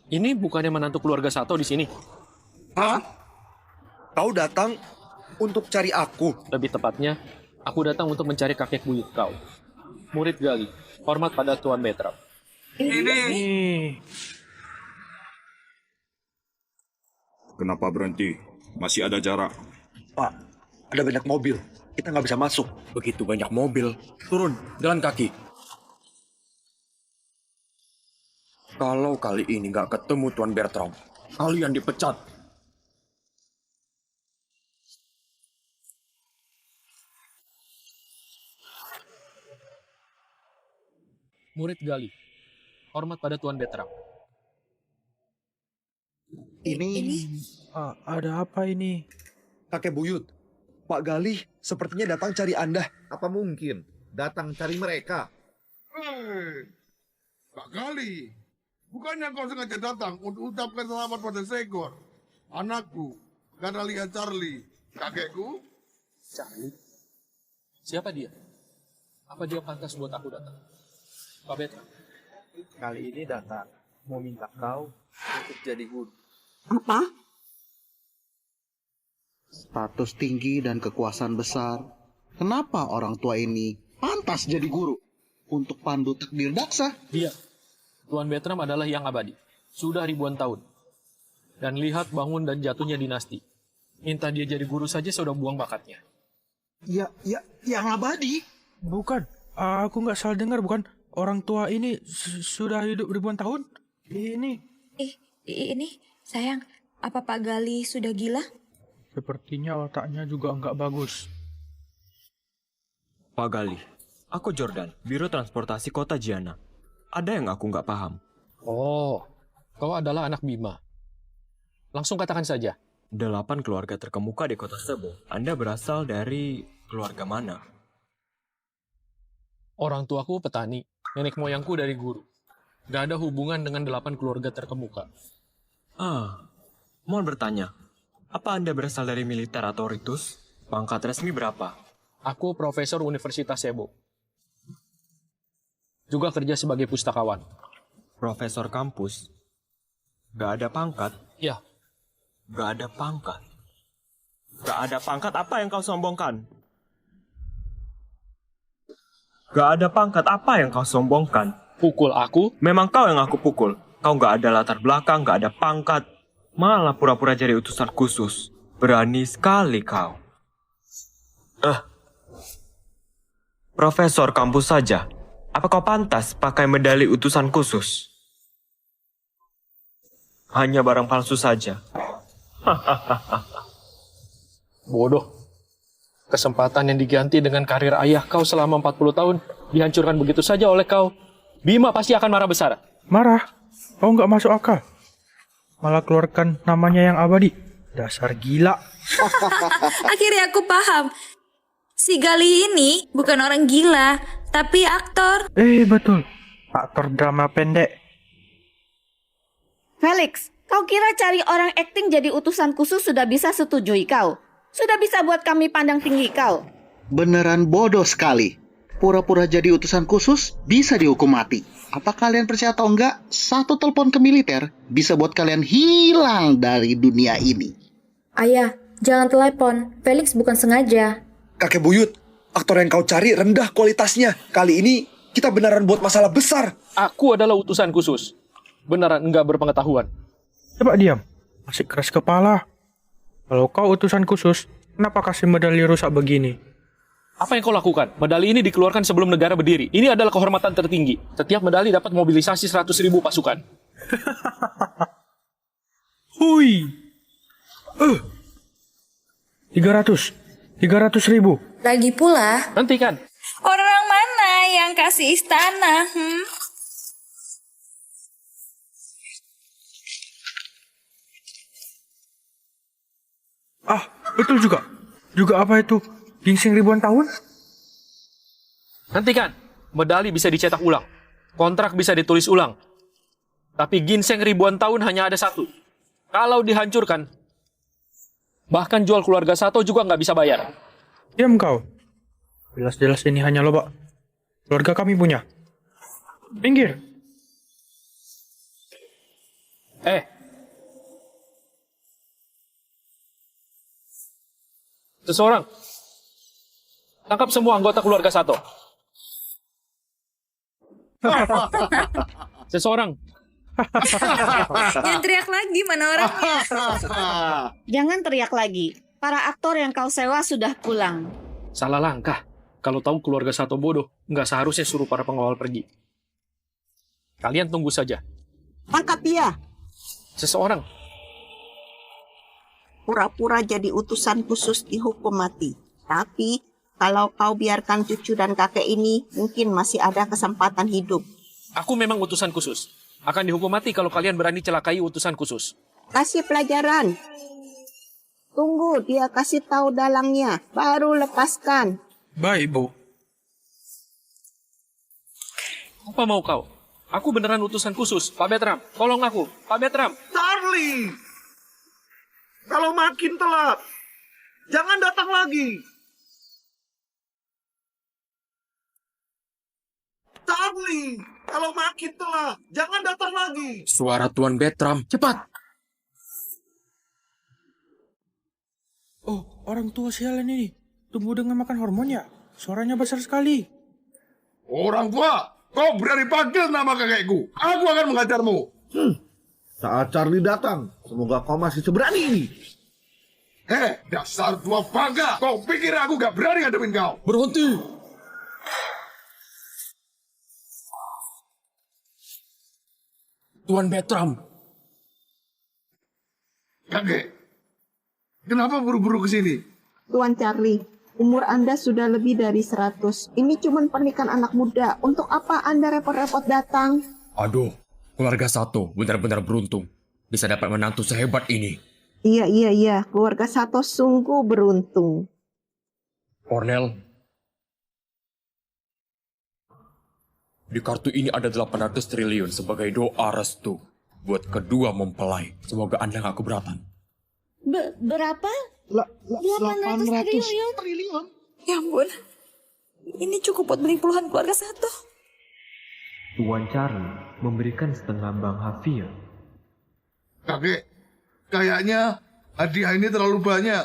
Ini bukannya menantu keluarga Sato di sini? Hah? Kau datang untuk cari aku? Lebih tepatnya, aku datang untuk mencari kakek buyut kau. Murid Gali, hormat pada Tuan Bertram. Ini. Kenapa berhenti? Masih ada jarak. Pak, ada banyak mobil. Kita nggak bisa masuk. Begitu banyak mobil. Turun, jalan kaki. Kalau kali ini nggak ketemu Tuan Bertram, kalian dipecat. Murid Gali, hormat pada Tuan Bertram. Ada apa ini? Kakek Buyut, Pak Galih sepertinya datang cari Anda. Apa mungkin datang cari mereka? Hei, Pak Gali, bukannya kau sengaja datang untuk ucapkan selamat pada Segor, anakku, karena lihat Charlie, kakekku? Charlie? Siapa dia? Apa dia pantas buat aku datang? Pak Bertram. Kali ini datang mau minta kau untuk jadi guru. Apa? Status tinggi dan kekuasaan besar. Kenapa orang tua ini pantas jadi guru? Untuk pandu takdir Daksa? Dia, Tuan Bertram adalah yang abadi. Sudah ribuan tahun. Dan lihat bangun dan jatuhnya dinasti. Minta dia jadi guru saja sudah buang bakatnya. Yang abadi? Bukan, aku nggak salah dengar, bukan? Orang tua ini sudah hidup ribuan tahun? Ini Ini, sayang, Apa Pak Gali sudah gila? Sepertinya otaknya juga nggak bagus. Pak Gali, aku Jordan, Biro Transportasi Kota Jiana. Ada yang aku nggak paham. Oh, kau adalah anak Bima. Langsung katakan saja. 8 keluarga terkemuka di Kota Sebo. Anda berasal dari keluarga mana? Orang tuaku petani, nenek moyangku dari guru. Gak ada hubungan dengan 8 keluarga terkemuka. Mohon bertanya, apa Anda berasal dari militer atau ritus? Pangkat resmi berapa? Aku profesor Universitas Sebo. Juga kerja sebagai pustakawan. Profesor kampus? Gak ada pangkat? Ya. Gak ada pangkat? Gak ada pangkat, apa yang kau sombongkan? Gak ada pangkat, apa yang kau sombongkan? Pukul aku? Memang kau yang aku pukul. Kau gak ada latar belakang, gak ada pangkat. Malah pura-pura jadi utusan khusus. Berani sekali kau. Profesor kampus saja. Apa kau pantas pakai medali utusan khusus? Hanya barang palsu saja. Bodoh. Kesempatan yang diganti dengan karir ayah kau selama 40 tahun dihancurkan begitu saja oleh kau. Bima pasti akan marah besar. Marah? Kau nggak masuk akal. Malah keluarkan namanya yang abadi. Dasar gila. Akhirnya aku paham. Si Gali ini bukan orang gila, tapi aktor. Betul. Aktor drama pendek. Felix, kau kira cari orang akting jadi utusan khusus sudah bisa setujui kau? Sudah bisa buat kami pandang tinggi kau? Beneran bodoh sekali. Pura-pura jadi utusan khusus bisa dihukum mati. Apa kalian percaya atau enggak, satu telepon ke militer bisa buat kalian hilang dari dunia ini. Ayah, jangan telepon. Felix bukan sengaja. Kakek buyut, aktor yang kau cari rendah kualitasnya. Kali ini kita beneran buat masalah besar. Aku adalah utusan khusus. Beneran enggak berpengetahuan. Coba diam. Masih keras kepala. Kalau kau utusan khusus, kenapa kasih medali rusak begini? Apa yang kau lakukan? Medali ini dikeluarkan sebelum negara berdiri. Ini adalah kehormatan tertinggi. Setiap medali dapat mobilisasi 100.000 pasukan. Hui. 300.000. Lagi pula, hentikan. Orang mana yang kasih istana? Betul juga. Juga apa itu? Ginseng ribuan tahun? Hentikan. Medali bisa dicetak ulang. Kontrak bisa ditulis ulang. Tapi ginseng ribuan tahun hanya ada satu. Kalau dihancurkan, bahkan jual keluarga Sato juga nggak bisa bayar. Diam kau. Jelas-jelas ini hanya lobak. Keluarga kami punya. Pinggir. Seseorang, tangkap semua anggota keluarga Sato. Seseorang. Jangan teriak lagi, mana orangnya? Jangan teriak lagi. Para aktor yang kau sewa sudah pulang. Salah langkah. Kalau tahu keluarga Sato bodoh, nggak seharusnya suruh para pengawal pergi. Kalian tunggu saja. Tangkap dia. Seseorang. Pura-pura jadi utusan khusus dihukum mati. Tapi kalau kau biarkan cucu dan kakek ini, mungkin masih ada kesempatan hidup. Aku memang utusan khusus. Akan dihukum mati kalau kalian berani celakai utusan khusus. Kasih pelajaran. Tunggu dia kasih tahu dalangnya, baru lepaskan. Baik, Bu. Apa mau kau? Aku beneran utusan khusus. Pak Betram, tolong aku. Pak Betram. Charlie! Kalau makin telat, jangan datang lagi. Charlie! Kalau makin telat, jangan datang lagi. Suara Tuan Betram. Cepat! Oh, orang tua sialan ini. Tumbuh dengan makan hormonnya. Suaranya besar sekali. Orang tua, kau berani panggil nama kakekku. Aku akan mengajarmu. Saat Charlie datang, semoga kau masih seberani ini. Dasar tua bangga. Kau pikir aku gak berani ngadepin kau? Berhenti. Tuan Betram. Kakek, kenapa buru-buru ke sini? Tuan Charlie, umur Anda sudah lebih dari 100. Ini cuma pernikahan anak muda. Untuk apa Anda repot-repot datang? Aduh, keluarga Sato benar-benar beruntung bisa dapat menantu sehebat ini. Iya. Keluarga Sato sungguh beruntung. Cornel, di kartu ini ada 800 triliun sebagai doa restu buat kedua mempelai. Semoga Anda gak keberatan. Berapa? 800 triliun. Ya ampun, ini cukup buat beli puluhan keluarga Sato. Tuan Charlie memberikan setengah Bang Hafia. Kakek, kayaknya hadiah ini terlalu banyak.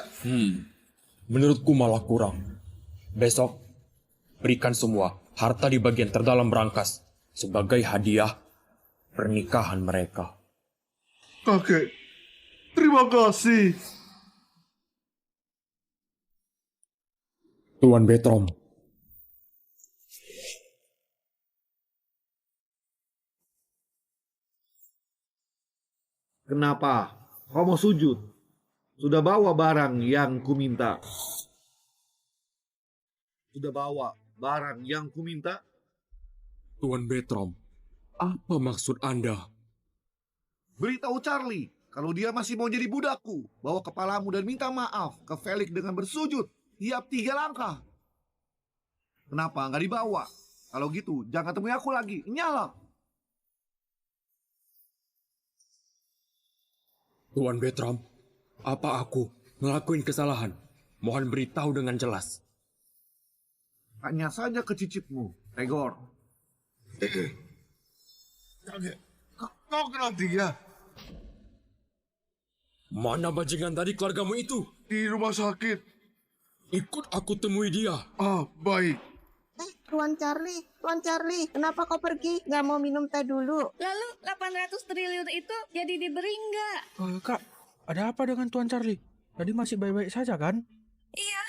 Menurutku malah kurang. Besok, berikan semua harta di bagian terdalam berangkas sebagai hadiah pernikahan mereka. Kakek, terima kasih. Tuan Bertram, Kenapa? Kau mau sujud? Sudah bawa barang yang kuminta. Sudah bawa barang yang kuminta? Tuan Bertram, apa maksud Anda? Beritahu Charlie, kalau dia masih mau jadi budakku, bawa kepalamu dan minta maaf ke Felix dengan bersujud tiap 3 langkah. Kenapa nggak dibawa? Kalau gitu, jangan temui aku lagi. Nyala. Tuan Bertram, apa aku ngelakuin kesalahan? Mohon beritahu dengan jelas. Tanya saja ke cicitmu, Tegor. Kakek, kau kenal dia? Mana bajingan tadi keluargamu itu? Di rumah sakit. Ikut aku temui dia. Ah, baik. Tuan Charlie, kenapa kau pergi? Gak mau minum teh dulu? Lalu 800 triliun itu jadi diberi nggak? Kak, ada apa dengan Tuan Charlie? Tadi masih baik-baik saja kan? Iya.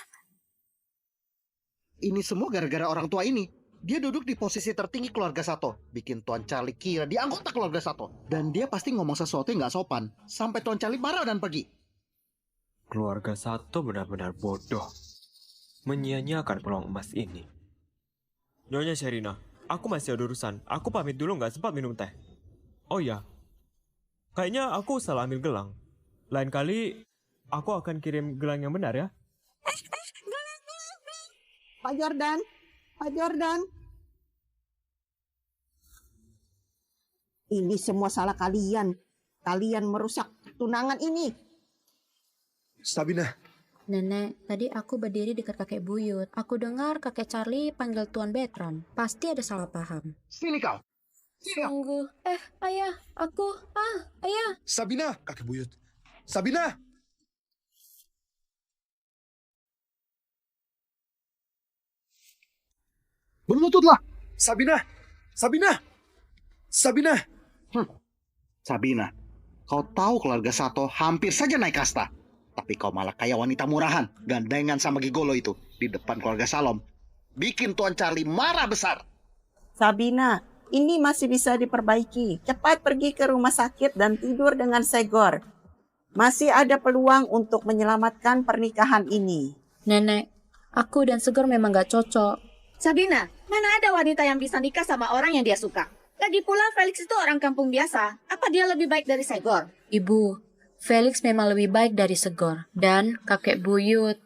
Ini semua gara-gara orang tua ini. Dia duduk di posisi tertinggi keluarga Sato, bikin Tuan Charlie kira dia anggota keluarga Sato. Dan dia pasti ngomong sesuatu yang gak sopan, sampai Tuan Charlie marah dan pergi. Keluarga Sato benar-benar bodoh. Menyia-nyiakan peluang emas ini. Nyonya Sherina, aku masih ada urusan. Aku pamit dulu, nggak sempat minum teh. Oh ya, kayaknya aku salah ambil gelang. Lain kali, aku akan kirim gelang yang benar ya. Pak Jordan. Ini semua salah kalian. Kalian merusak tunangan ini. Sabina, Nenek, tadi aku berdiri dekat kakek buyut. Aku dengar kakek Charlie panggil Tuan Bertram. Pasti ada salah paham. Sini kau. Sungguh. Ayah, ayah. Sabina, kakek buyut. Sabina! Berlututlah. Sabina! Sabina, kau tahu keluarga Sato hampir saja naik kasta. Tapi kau malah kayak wanita murahan, gandengan sama gigolo itu di depan keluarga Salom. Bikin Tuan Charlie marah besar. Sabina, ini masih bisa diperbaiki. Cepat pergi ke rumah sakit dan tidur dengan Segor. Masih ada peluang untuk menyelamatkan pernikahan ini. Nenek, aku dan Segor memang gak cocok. Sabina, mana ada wanita yang bisa nikah sama orang yang dia suka? Lagi pula Felix itu orang kampung biasa. Apa dia lebih baik dari Segor? Ibu, Felix memang lebih baik dari Segor. Dan kakek buyut.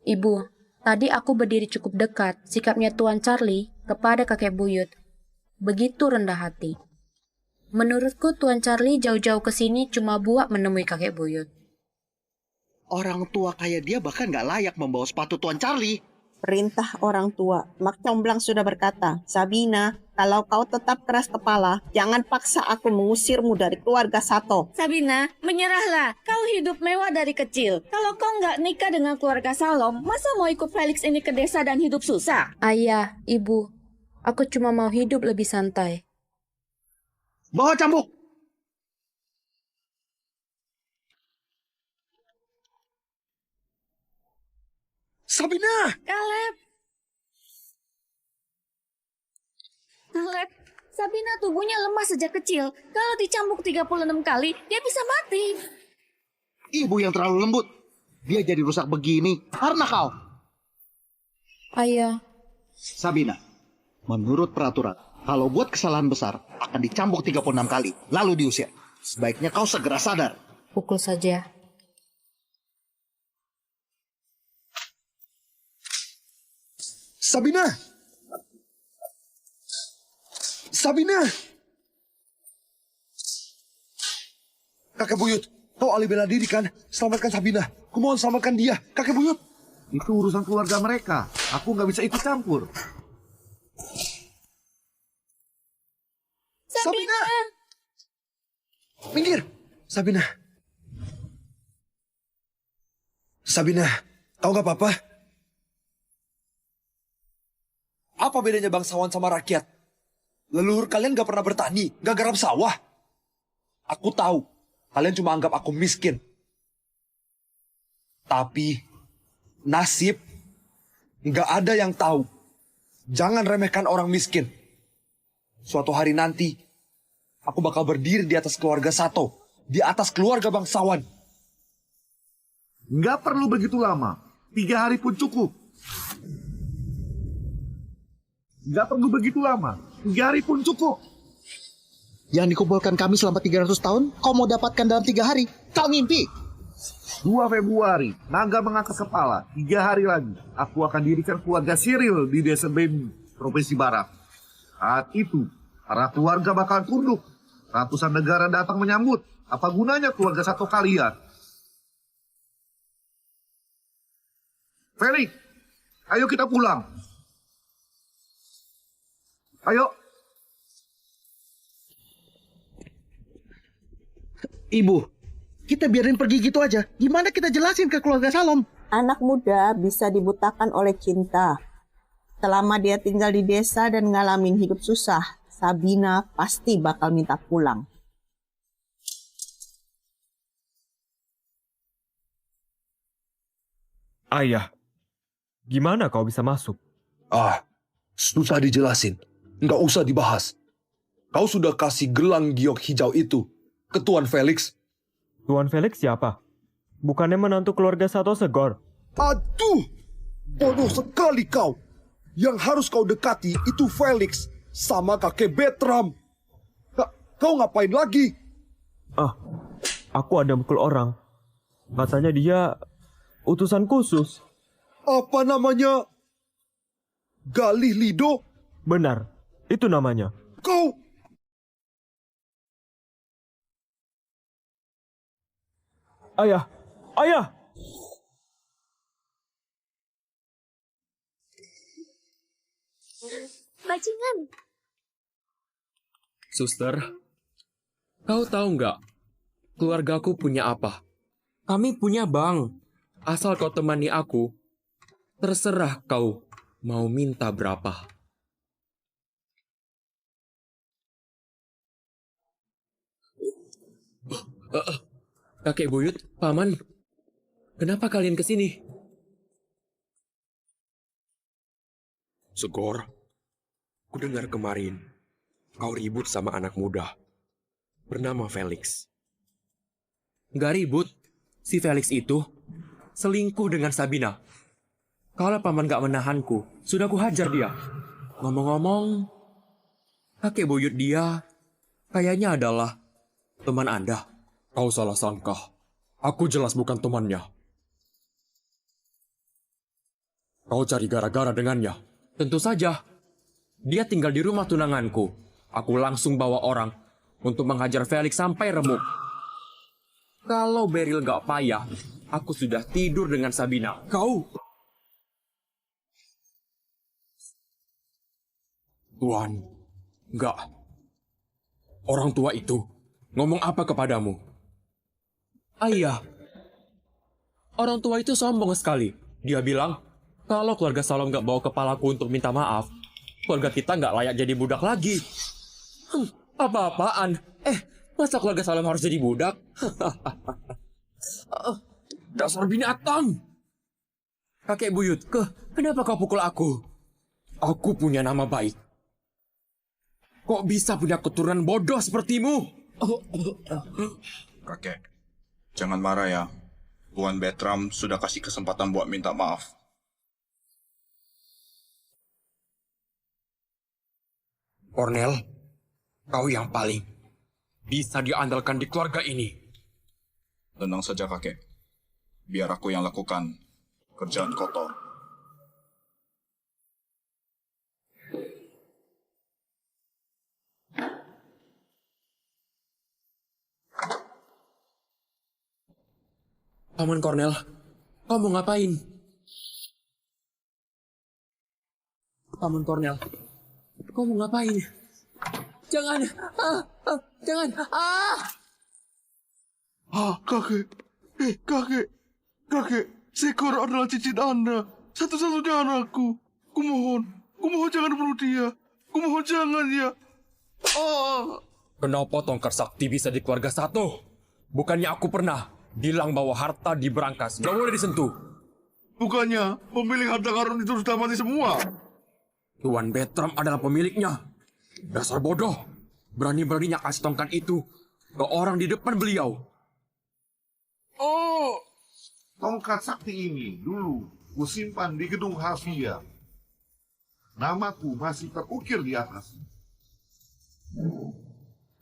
Ibu, tadi aku berdiri cukup dekat. Sikapnya Tuan Charlie kepada kakek buyut begitu rendah hati. Menurutku Tuan Charlie jauh-jauh ke sini cuma buat menemui kakek buyut. Orang tua kayak dia bahkan gak layak membawa sepatu Tuan Charlie. Perintah orang tua. Mak Comblang sudah berkata, Sabina, kalau kau tetap keras kepala, jangan paksa aku mengusirmu dari keluarga Sato. Sabina, menyerahlah. Kau hidup mewah dari kecil. Kalau kau nggak nikah dengan keluarga Salom, masa mau ikut Felix ini ke desa dan hidup susah? Ayah, ibu, aku cuma mau hidup lebih santai. Bawa cambuk. Sabina! Caleb, Sabina tubuhnya lemah sejak kecil. Kalau dicambuk 36 kali, dia bisa mati. Ibu yang terlalu lembut. Dia jadi rusak begini karena kau. Ayah. Sabina, menurut peraturan, kalau buat kesalahan besar akan dicambuk 36 kali, lalu diusir. Sebaiknya kau segera sadar. Pukul saja. Sabina! Sabina! Kakek buyut, kau ahli bela diri kan? Selamatkan Sabina. Kumohon selamatkan dia. Kakek buyut. Itu urusan keluarga mereka. Aku nggak bisa ikut campur. Sabina! Minggir! Sabina! Sabina, kau nggak apa-apa? Apa bedanya bangsawan sama rakyat? Leluhur kalian gak pernah bertani, gak garap sawah. Aku tahu, kalian cuma anggap aku miskin. Tapi, nasib gak ada yang tahu. Jangan remehkan orang miskin. Suatu hari nanti, aku bakal berdiri di atas keluarga Sato, di atas keluarga bangsawan. Nggak perlu begitu lama. 3 hari pun cukup. Nggak perlu begitu lama. 3 hari pun cukup. Yang dikumpulkan kami selama 300 tahun, kau mau dapatkan dalam 3 hari. Kau mimpi. 2 Februari, naga mengangkat kepala. 3 hari lagi, aku akan dirikan keluarga Siril di desa Bemi, Provinsi Barat. Saat itu, para keluarga bakal tunduk. Ratusan negara datang menyambut. Apa gunanya keluarga satu kalian? Felix, ayo kita pulang. Ayo. Ibu, kita biarin pergi gitu aja. Gimana kita jelasin ke keluarga Salom? Anak muda bisa dibutakan oleh cinta. Selama dia tinggal di desa dan ngalamin hidup susah, Sabina pasti bakal minta pulang. Ayah, gimana kau bisa masuk? Susah dijelasin. Nggak usah dibahas. Kau sudah kasih gelang giok hijau itu ke Tuan Felix. Tuan Felix siapa? Bukannya menantu keluarga Sato Segor? Aduh, bodoh sekali kau. Yang harus kau dekati itu Felix sama kakek Bertram. Kau ngapain lagi? Aku ada mukul orang. Katanya dia utusan khusus. Apa namanya? Galih Lido? Benar, itu namanya. Kau... Ayah! Ayah! Bajingan. Suster, kau tahu nggak? Keluargaku punya apa? Kami punya bank. Asal kau temani aku, terserah kau mau minta berapa. Kakek buyut, paman, kenapa kalian kesini? Segor, ku dengar kemarin kau ribut sama anak muda bernama Felix. Nggak ribut, si Felix itu selingkuh dengan Sabina. Kalau paman gak menahanku, sudah ku hajar dia. Ngomong-ngomong, kakek buyut dia kayaknya adalah teman Anda. Kau salah sangka. Aku jelas bukan temannya. Kau cari gara-gara dengannya. Tentu saja. Dia tinggal di rumah tunanganku. Aku langsung bawa orang untuk menghajar Felix sampai remuk. Kalau Beryl gak payah, aku sudah tidur dengan Sabina. Kau... Tuan, enggak. Orang tua itu ngomong apa kepadamu? Ayah, orang tua itu sombong sekali. Dia bilang, kalau keluarga Salom gak bawa kepalaku untuk minta maaf, keluarga kita gak layak jadi budak lagi. Apa-apaan? Masa keluarga Salom harus jadi budak? Dasar binatang! Kakek buyut, kenapa kau pukul aku? Aku punya nama baik. Kok bisa punya keturunan bodoh sepertimu? Kakek, jangan marah ya. Tuan Bertram sudah kasih kesempatan buat minta maaf. Cornel, kau yang paling bisa diandalkan di keluarga ini. Tenang saja kakek. Biar aku yang lakukan kerjaan kotor. Paman Cornel, kau mau ngapain? Paman Cornel, kau mau ngapain? Jangan! Jangan! Kakek. Kakek, Sekor adalah cicit Anda. Satu-satunya anakku. Kumohon jangan bunuh dia. Kumohon jangan ya. Kenapa tongkat sakti bisa di keluarga satu? Bukannya aku pernah bilang bahwa harta di berangkas gak boleh disentuh. Bukannya pemilik harta karun itu sudah mati semua. Tuan Bertram adalah pemiliknya. Dasar bodoh. Berani-beraninya kasih tongkat itu ke orang di depan beliau. Tongkat sakti ini dulu kusimpan di gedung Hafia. Namaku masih terukir di atas.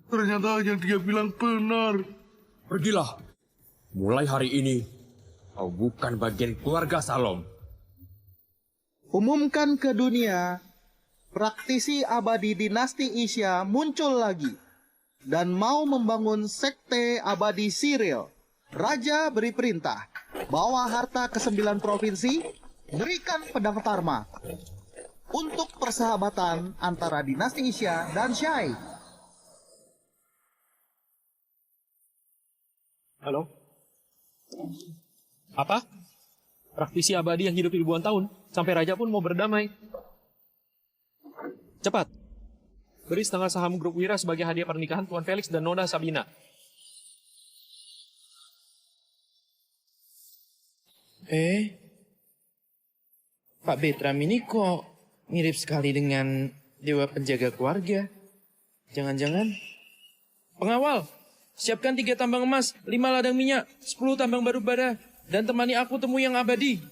Ternyata yang dia bilang benar. Pergilah. Mulai hari ini, kau bukan bagian keluarga Salom. Umumkan ke dunia, praktisi abadi dinasti Isya muncul lagi dan mau membangun sekte abadi Siril. Raja beri perintah, bawa harta ke 9 provinsi, berikan pedang Tarma untuk persahabatan antara dinasti Isya dan Syai. Halo? Apa? Praktisi abadi yang hidup ribuan tahun, sampai raja pun mau berdamai. Cepat, beri setengah saham grup Wira sebagai hadiah pernikahan Tuan Felix dan Nona Sabina. Pak Bertram ini kok mirip sekali dengan dewa penjaga keluarga. Jangan-jangan pengawal, siapkan 3 tambang emas, 5 ladang minyak, 10 tambang batu bara, dan temani aku temui yang abadi.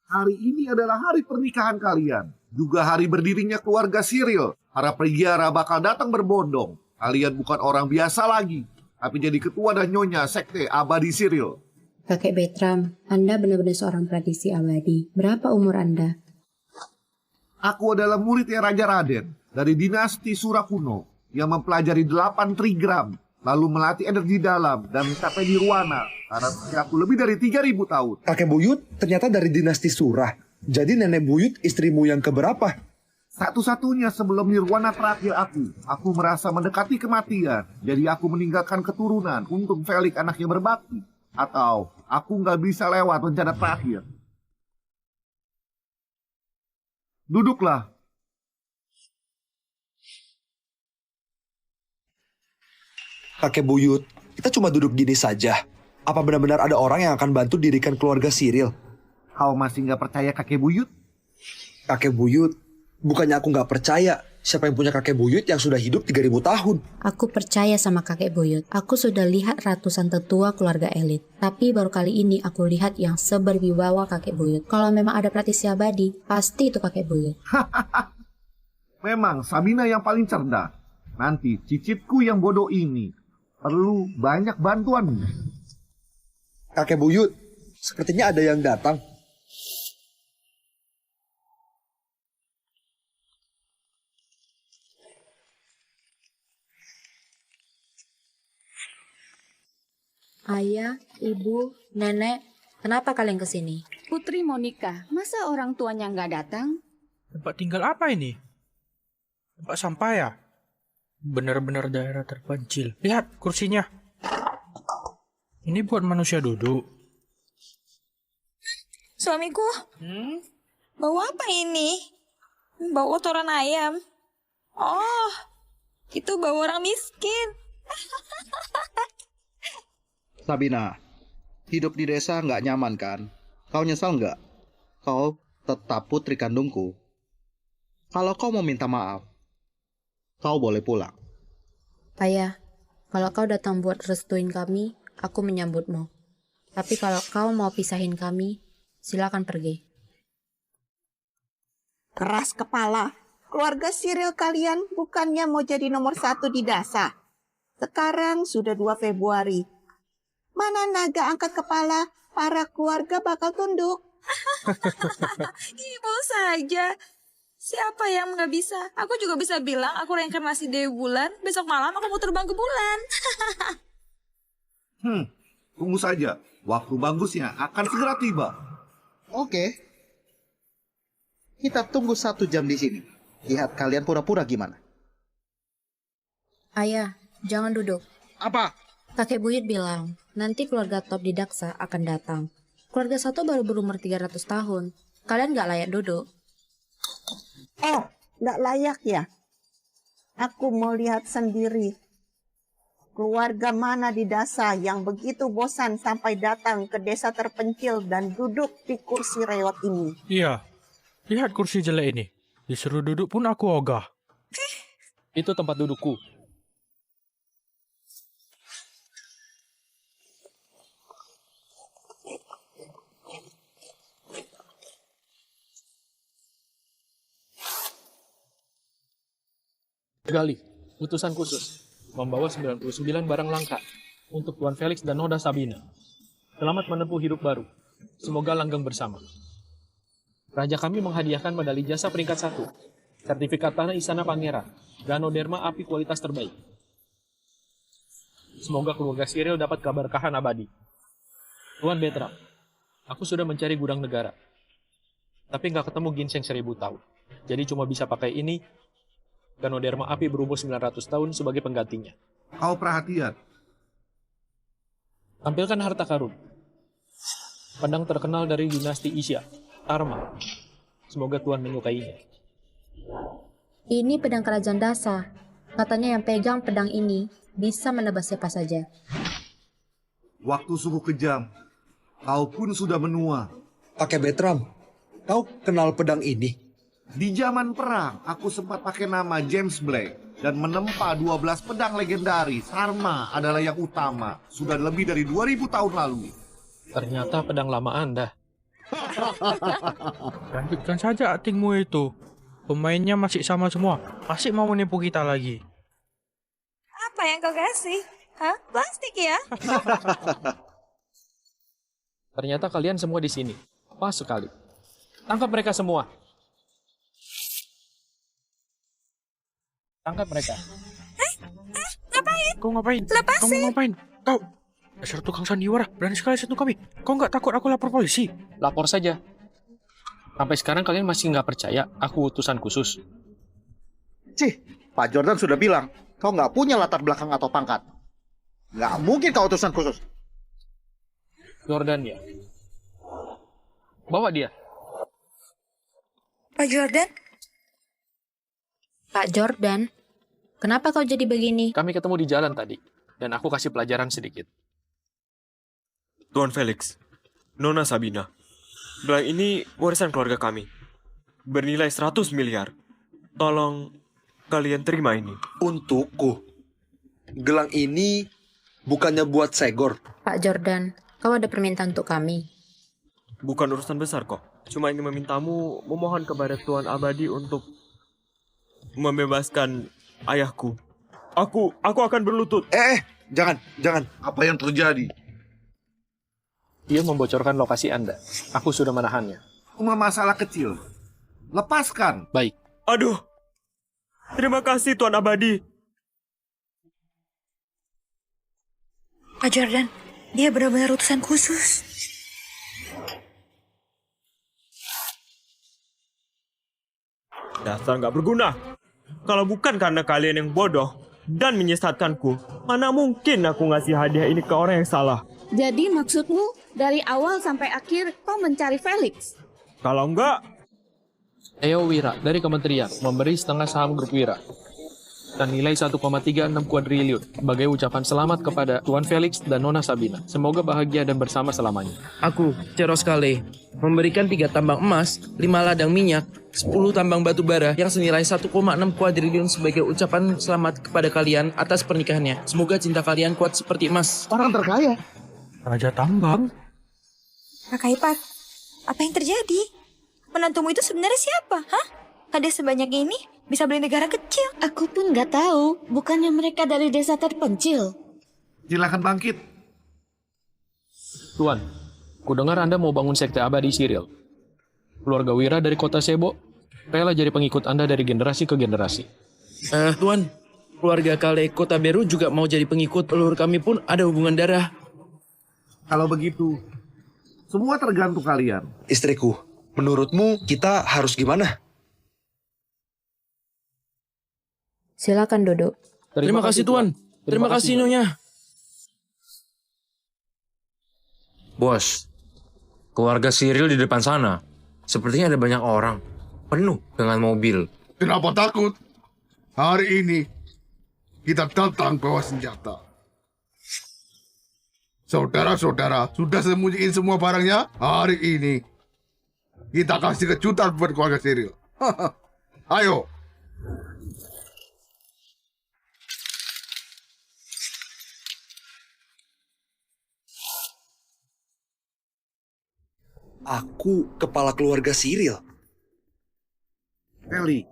Hari ini adalah hari pernikahan kalian. Juga hari berdirinya keluarga Siril. Para pegiara bakal datang berbondong. Kalian bukan orang biasa lagi, tapi jadi ketua dan nyonya sekte abadi Siril. Kakek Bertram, Anda benar-benar seorang praktisi abadi. Berapa umur Anda? Aku adalah muridnya Raja Raden dari dinasti Surakuno yang mempelajari 8 trigram, lalu melatih energi dalam dan mencapai nirwana karena aku lebih dari 3.000 tahun. Kakek buyut ternyata dari dinasti Surah. Jadi nenek buyut istrimu yang keberapa? Satu-satunya sebelum nirwana terakhir aku merasa mendekati kematian. Jadi aku meninggalkan keturunan untuk Felix anaknya berbakti. Atau aku nggak bisa lewat rencana terakhir. Duduklah. Kakek buyut, kita cuma duduk gini saja. Apa benar-benar ada orang yang akan bantu dirikan keluarga Siril? Kau masih nggak percaya kakek buyut? Kakek buyut, bukannya aku nggak percaya. Siapa yang punya kakek buyut yang sudah hidup 3.000 tahun? Aku percaya sama kakek buyut. Aku sudah lihat ratusan tetua keluarga elit. Tapi baru kali ini aku lihat yang seberwibawa kakek buyut. Kalau memang ada praktisi abadi, pasti itu kakek buyut. Memang Sabina yang paling cerdas. Nanti cicitku yang bodoh ini perlu banyak bantuanmu. Kakek buyut, sepertinya ada yang datang. Ayah, ibu, nenek, kenapa kalian kesini? Putri mau nikah, masa orang tuanya nggak datang? Tempat tinggal apa ini? Tempat sampah ya? Benar-benar daerah terpencil. Lihat kursinya. Ini buat manusia duduk. Suamiku, bau apa ini? Bau kotoran ayam. Oh, itu bau orang miskin. Sabina, hidup di desa nggak nyaman kan? Kau nyesal nggak? Kau tetap putri kandungku. Kalau kau mau minta maaf, kau boleh pulang. Ayah, Kalau kau datang buat restuin kami, aku menyambutmu. Tapi kalau kau mau pisahin kami, silakan pergi. Keras kepala. Keluarga Cyril kalian bukannya mau jadi nomor 1 di Dasa. Sekarang sudah 2 Februari. Mana naga angkat kepala, para keluarga bakal tunduk. Ibu saja. Siapa yang nggak bisa? Aku juga bisa bilang aku reinkarnasi Dewi Bulan. Besok malam aku mau terbang ke bulan. Tunggu saja. Waktu bagusnya akan segera tiba. Oke. Kita tunggu 1 jam di sini. Lihat kalian pura-pura gimana. Ayah, jangan duduk. Apa? Kakek buyut bilang, nanti keluarga top di Daksa akan datang. Keluarga satu baru berumur 300 tahun. Kalian gak layak duduk. Nggak layak ya? Aku mau lihat sendiri. Keluarga mana di Dasa yang begitu bosan sampai datang ke desa terpencil dan duduk di kursi rewat ini? Iya, lihat kursi jelek ini. Disuruh duduk pun aku ogah. Itu tempat dudukku. Gali, utusan khusus, membawa 99 barang langka untuk Tuan Felix dan Noda Sabina. Selamat menempuh hidup baru. Semoga langgeng bersama. Raja kami menghadiahkan medali jasa peringkat 1, sertifikat tanah Istana Pangeran, Ganoderma api kualitas terbaik. Semoga keluarga Cyril dapat keberkahan abadi. Tuan Bertram, aku sudah mencari gudang negara, tapi nggak ketemu ginseng 1000 tahun. Jadi cuma bisa pakai ini, Ganoderma api berumur 900 tahun sebagai penggantinya. Kau perhatian. Tampilkan harta karun. Pedang terkenal dari dinasti Isya, Arma. Semoga Tuan menyukainya. Ini pedang kerajaan Dasa. Katanya yang pegang pedang ini bisa menebas siapa saja. Waktu sungguh kejam. Kau pun sudah menua. Kakek Bertram, kau kenal pedang ini? Di zaman perang, aku sempat pakai nama James Blake dan menempa 12 pedang legendaris. Sarma adalah yang utama. Sudah lebih dari 2000 tahun lalu. Ternyata pedang lama Anda. Lanjutkan saja aktingmu itu. Pemainnya masih sama semua. Masih mau menipu kita lagi. Apa yang kau kasih? Hah? Plastik ya? Ternyata kalian semua di sini. Pas sekali. Tangkap mereka semua. Tangkap mereka. Ngapain? Kau ngapain? Lepasin. Kamu ngapain? Kau dasar tukang sandiwara. Berani sekali sentuh kami. Kau nggak takut aku lapor polisi? Lapor saja. Sampai sekarang kalian masih nggak percaya aku utusan khusus. Cih, Pak Jordan sudah bilang, kau nggak punya latar belakang atau pangkat. Nggak mungkin kau utusan khusus. Jordan ya. Bawa dia. Pak Jordan? Pak Jordan, kenapa kau jadi begini? Kami ketemu di jalan tadi, dan aku kasih pelajaran sedikit. Tuan Felix, Nona Sabina, gelang ini warisan keluarga kami. Bernilai 100 miliar. Tolong kalian terima ini. Untukku. Gelang ini bukannya buat Segor. Pak Jordan, kau ada permintaan untuk kami. Bukan urusan besar kok. Cuma ingin memintamu memohon kepada Tuan Abadi untuk membebaskan ayahku. Aku akan berlutut. Jangan. Apa yang terjadi? Dia membocorkan lokasi Anda. Aku sudah menahannya. Cuma masalah kecil. Lepaskan. Baik. Aduh. Terima kasih Tuan Abadi. Pak Jordan, dia benar-benar utusan khusus. Dasar nggak berguna. Kalau bukan karena kalian yang bodoh dan menyesatkanku, mana mungkin aku ngasih hadiah ini ke orang yang salah. Jadi maksudmu dari awal sampai akhir kau mencari Felix? Kalau enggak, Theo Wira dari kementerian memberi setengah saham grup Wira. dan nilai 1,36 kuadriliun sebagai ucapan selamat kepada Tuan Felix dan Nona Sabina. Semoga bahagia dan bersama selamanya. Aku, Ceros Kale, memberikan 3 tambang emas, 5 ladang minyak, 10 tambang batu bara yang senilai 1,6 kuadriliun sebagai ucapan selamat kepada kalian atas pernikahannya. Semoga cinta kalian kuat seperti emas. Orang terkaya. Raja tambang. Kakak Ipar, apa yang terjadi? Menantumu itu sebenarnya siapa? Hah? Ada sebanyak ini bisa beli negara kecil. Aku pun nggak tahu. Bukannya mereka dari desa terpencil? Silakan bangkit. Tuan, kudengar Anda mau bangun sekte abadi Cyril. Keluarga Wira dari kota Sebo rela jadi pengikut Anda dari generasi ke generasi. Tuan, keluarga Kale Kota Beru juga mau jadi pengikut. Leluhur kami pun ada hubungan darah. Kalau begitu, semua tergantung kalian. Istriku, menurutmu kita harus gimana? Silakan duduk. Terima kasih Tuan. Terima kasih Nyonya. Bos, keluarga Cyril di depan sana. Sepertinya ada banyak orang. Penuh dengan mobil. Kenapa takut? Hari ini kita datang bawa senjata. Saudara-saudara, sudah sembunyiin semua barangnya? Hari ini kita kasih kejutan buat keluarga Cyril. Ayo. Aku kepala keluarga Cyril. Eli,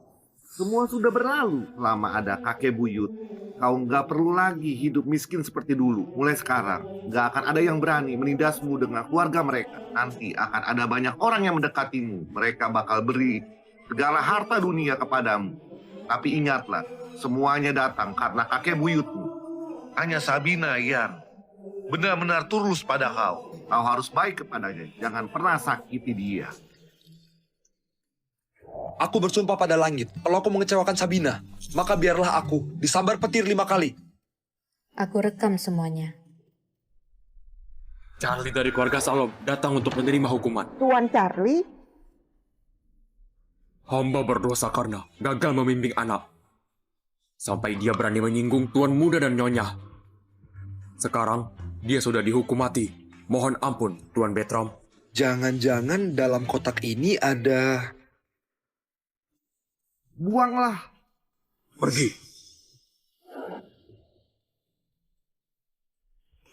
semua sudah berlalu. Lama ada kakek buyut, kau nggak perlu lagi hidup miskin seperti dulu. Mulai sekarang, nggak akan ada yang berani menindasmu dengan keluarga mereka. Nanti akan ada banyak orang yang mendekatimu. Mereka bakal beri segala harta dunia kepadamu. Tapi ingatlah, semuanya datang karena kakek buyutmu. Hanya Sabina yang benar-benar tulus pada kau. Kau harus baik kepadanya, jangan pernah sakiti dia. Aku bersumpah pada langit, kalau aku mengecewakan Sabina, maka biarlah aku disambar petir 5 kali. Aku rekam semuanya. Charlie dari keluarga Salom datang untuk menerima hukuman. Tuan Charlie? Hamba berdosa karena gagal membimbing anak. Sampai dia berani menyinggung Tuan Muda dan Nyonya. Sekarang, dia sudah dihukum mati. Mohon ampun, Tuan Bertram. Jangan-jangan dalam kotak ini ada... Buanglah. Pergi.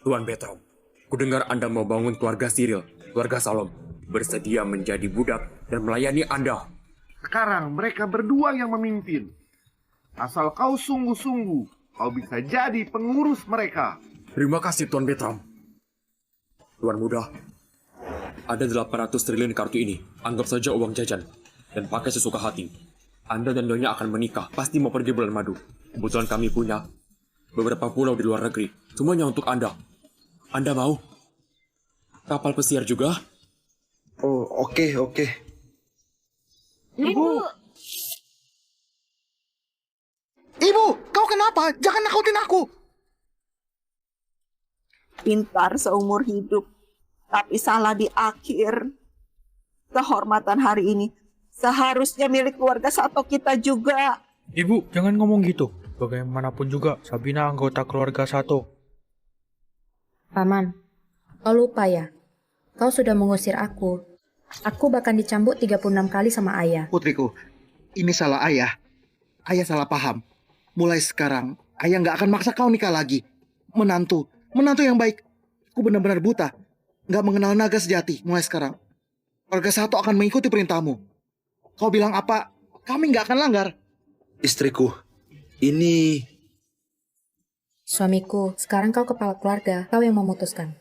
Tuan Bertram, kudengar Anda mau bangun keluarga Cyril, keluarga Salom, bersedia menjadi budak dan melayani Anda. Sekarang mereka berdua yang memimpin. Asal kau sungguh-sungguh, kau bisa jadi pengurus mereka. Terima kasih, Tuan Bertram. Tuan Muda, ada 800 triliun kartu ini. Anggap saja uang jajan. Dan pakai sesuka hati. Anda dan Nyonya akan menikah. Pasti mau pergi bulan madu. Kebetulan kami punya beberapa pulau di luar negeri. Semuanya untuk Anda. Anda mau? Kapal pesiar juga? Oh, oke. Ibu, kau kenapa? Jangan nakutin aku. Pintar seumur hidup, tapi salah di akhir. Kehormatan hari ini seharusnya milik keluarga Sato kita juga. Ibu, jangan ngomong gitu. Bagaimanapun juga, Sabina anggota keluarga Sato. Paman, kau lupa ya? Kau sudah mengusir aku. Aku bahkan dicambuk 36 kali sama ayah. Putriku, ini salah ayah. Ayah salah paham. Mulai sekarang, ayah nggak akan maksa kau nikah lagi. Menantu yang baik. Aku benar-benar buta. Nggak mengenal naga sejati mulai sekarang. Keluarga Sato akan mengikuti perintahmu. Kau bilang apa, kami nggak akan langgar. Istriku, ini... Suamiku, sekarang kau kepala keluarga. Kau yang memutuskan.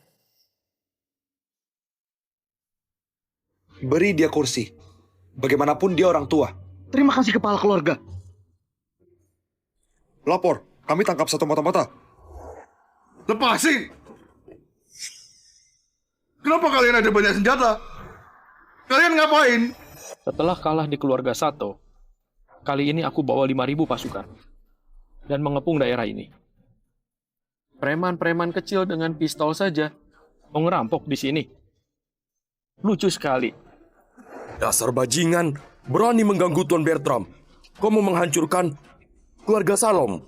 Beri dia kursi. Bagaimanapun dia orang tua. Terima kasih kepala keluarga. Lapor, kami tangkap satu mata-mata. Lepasin! Kenapa kalian ada banyak senjata? Kalian ngapain? Setelah kalah di keluarga Sato, kali ini aku bawa 5.000 pasukan dan mengepung daerah ini. Preman-preman kecil dengan pistol saja mau ngerampok di sini. Lucu sekali. Dasar bajingan, berani mengganggu Tuan Bertram. Kau mau menghancurkan keluarga Salom.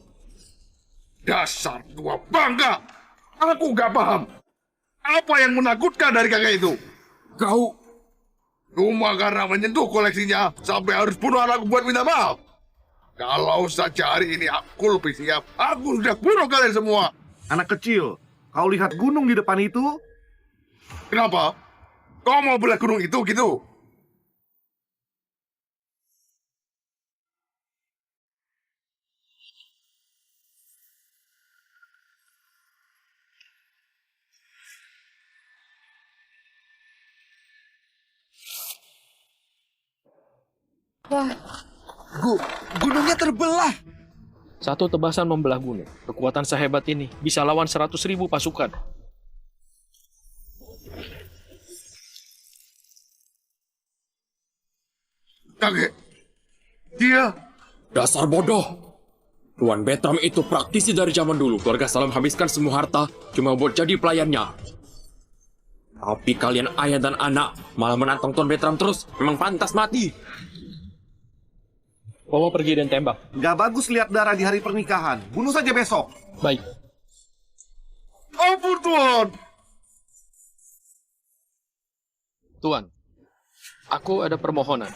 Dasar tua bangga. Aku gak paham. Apa yang menakutkan dari kakek itu? Kau cuma karena menyentuh koleksinya sampai harus bunuh anakku buat minta maaf. Kalau saja hari ini aku lebih siap, aku sudah bunuh kalian semua. Anak kecil, kau lihat gunung di depan itu? Kenapa? Kau mau belah gunung itu gitu? Wah, gunungnya terbelah. Satu tebasan membelah gunung. Kekuatan sehebat ini bisa lawan 100.000 pasukan. Kakek, dia... Dasar bodoh. Tuan Bertram itu praktisi dari zaman dulu. Keluarga Salom habiskan semua harta cuma buat jadi pelayannya. Tapi kalian ayah dan anak malah menantang Tuan Bertram terus. Memang pantas mati. Bawa pergi dan tembak. Gak bagus lihat darah di hari pernikahan. Bunuh saja besok. Baik. Ampun, Tuan. Tuan, aku ada permohonan.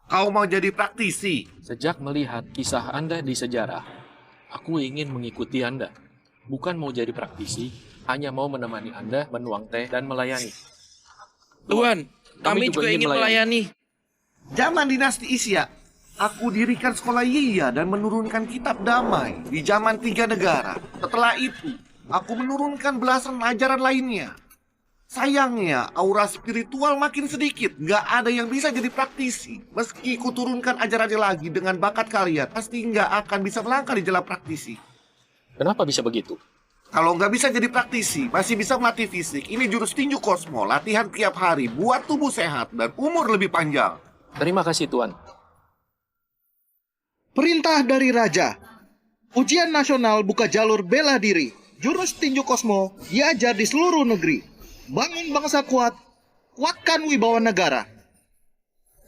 Kau mau jadi praktisi? Sejak melihat kisah Anda di sejarah, aku ingin mengikuti Anda. Bukan mau jadi praktisi, hanya mau menemani Anda menuang teh dan melayani. Tuan, kami juga ingin melayani. Zaman dinasti Isya, aku dirikan sekolah Yia dan menurunkan kitab damai di zaman 3 negara. Setelah itu, aku menurunkan belasan ajaran lainnya. Sayangnya, aura spiritual makin sedikit. Nggak ada yang bisa jadi praktisi. Meski ku turunkan ajarannya lagi dengan bakat kalian, pasti nggak akan bisa melangkah di jalan praktisi. Kenapa bisa begitu? Kalau nggak bisa jadi praktisi, masih bisa melatih fisik. Ini jurus tinju kosmo, latihan tiap hari, buat tubuh sehat dan umur lebih panjang. Terima kasih, Tuan. Perintah dari Raja. Ujian nasional buka jalur bela diri. Jurus tinju kosmo diajar di seluruh negeri. Bangun bangsa kuat, kuatkan wibawa negara.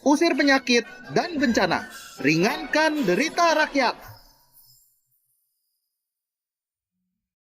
Usir penyakit dan bencana, ringankan derita rakyat.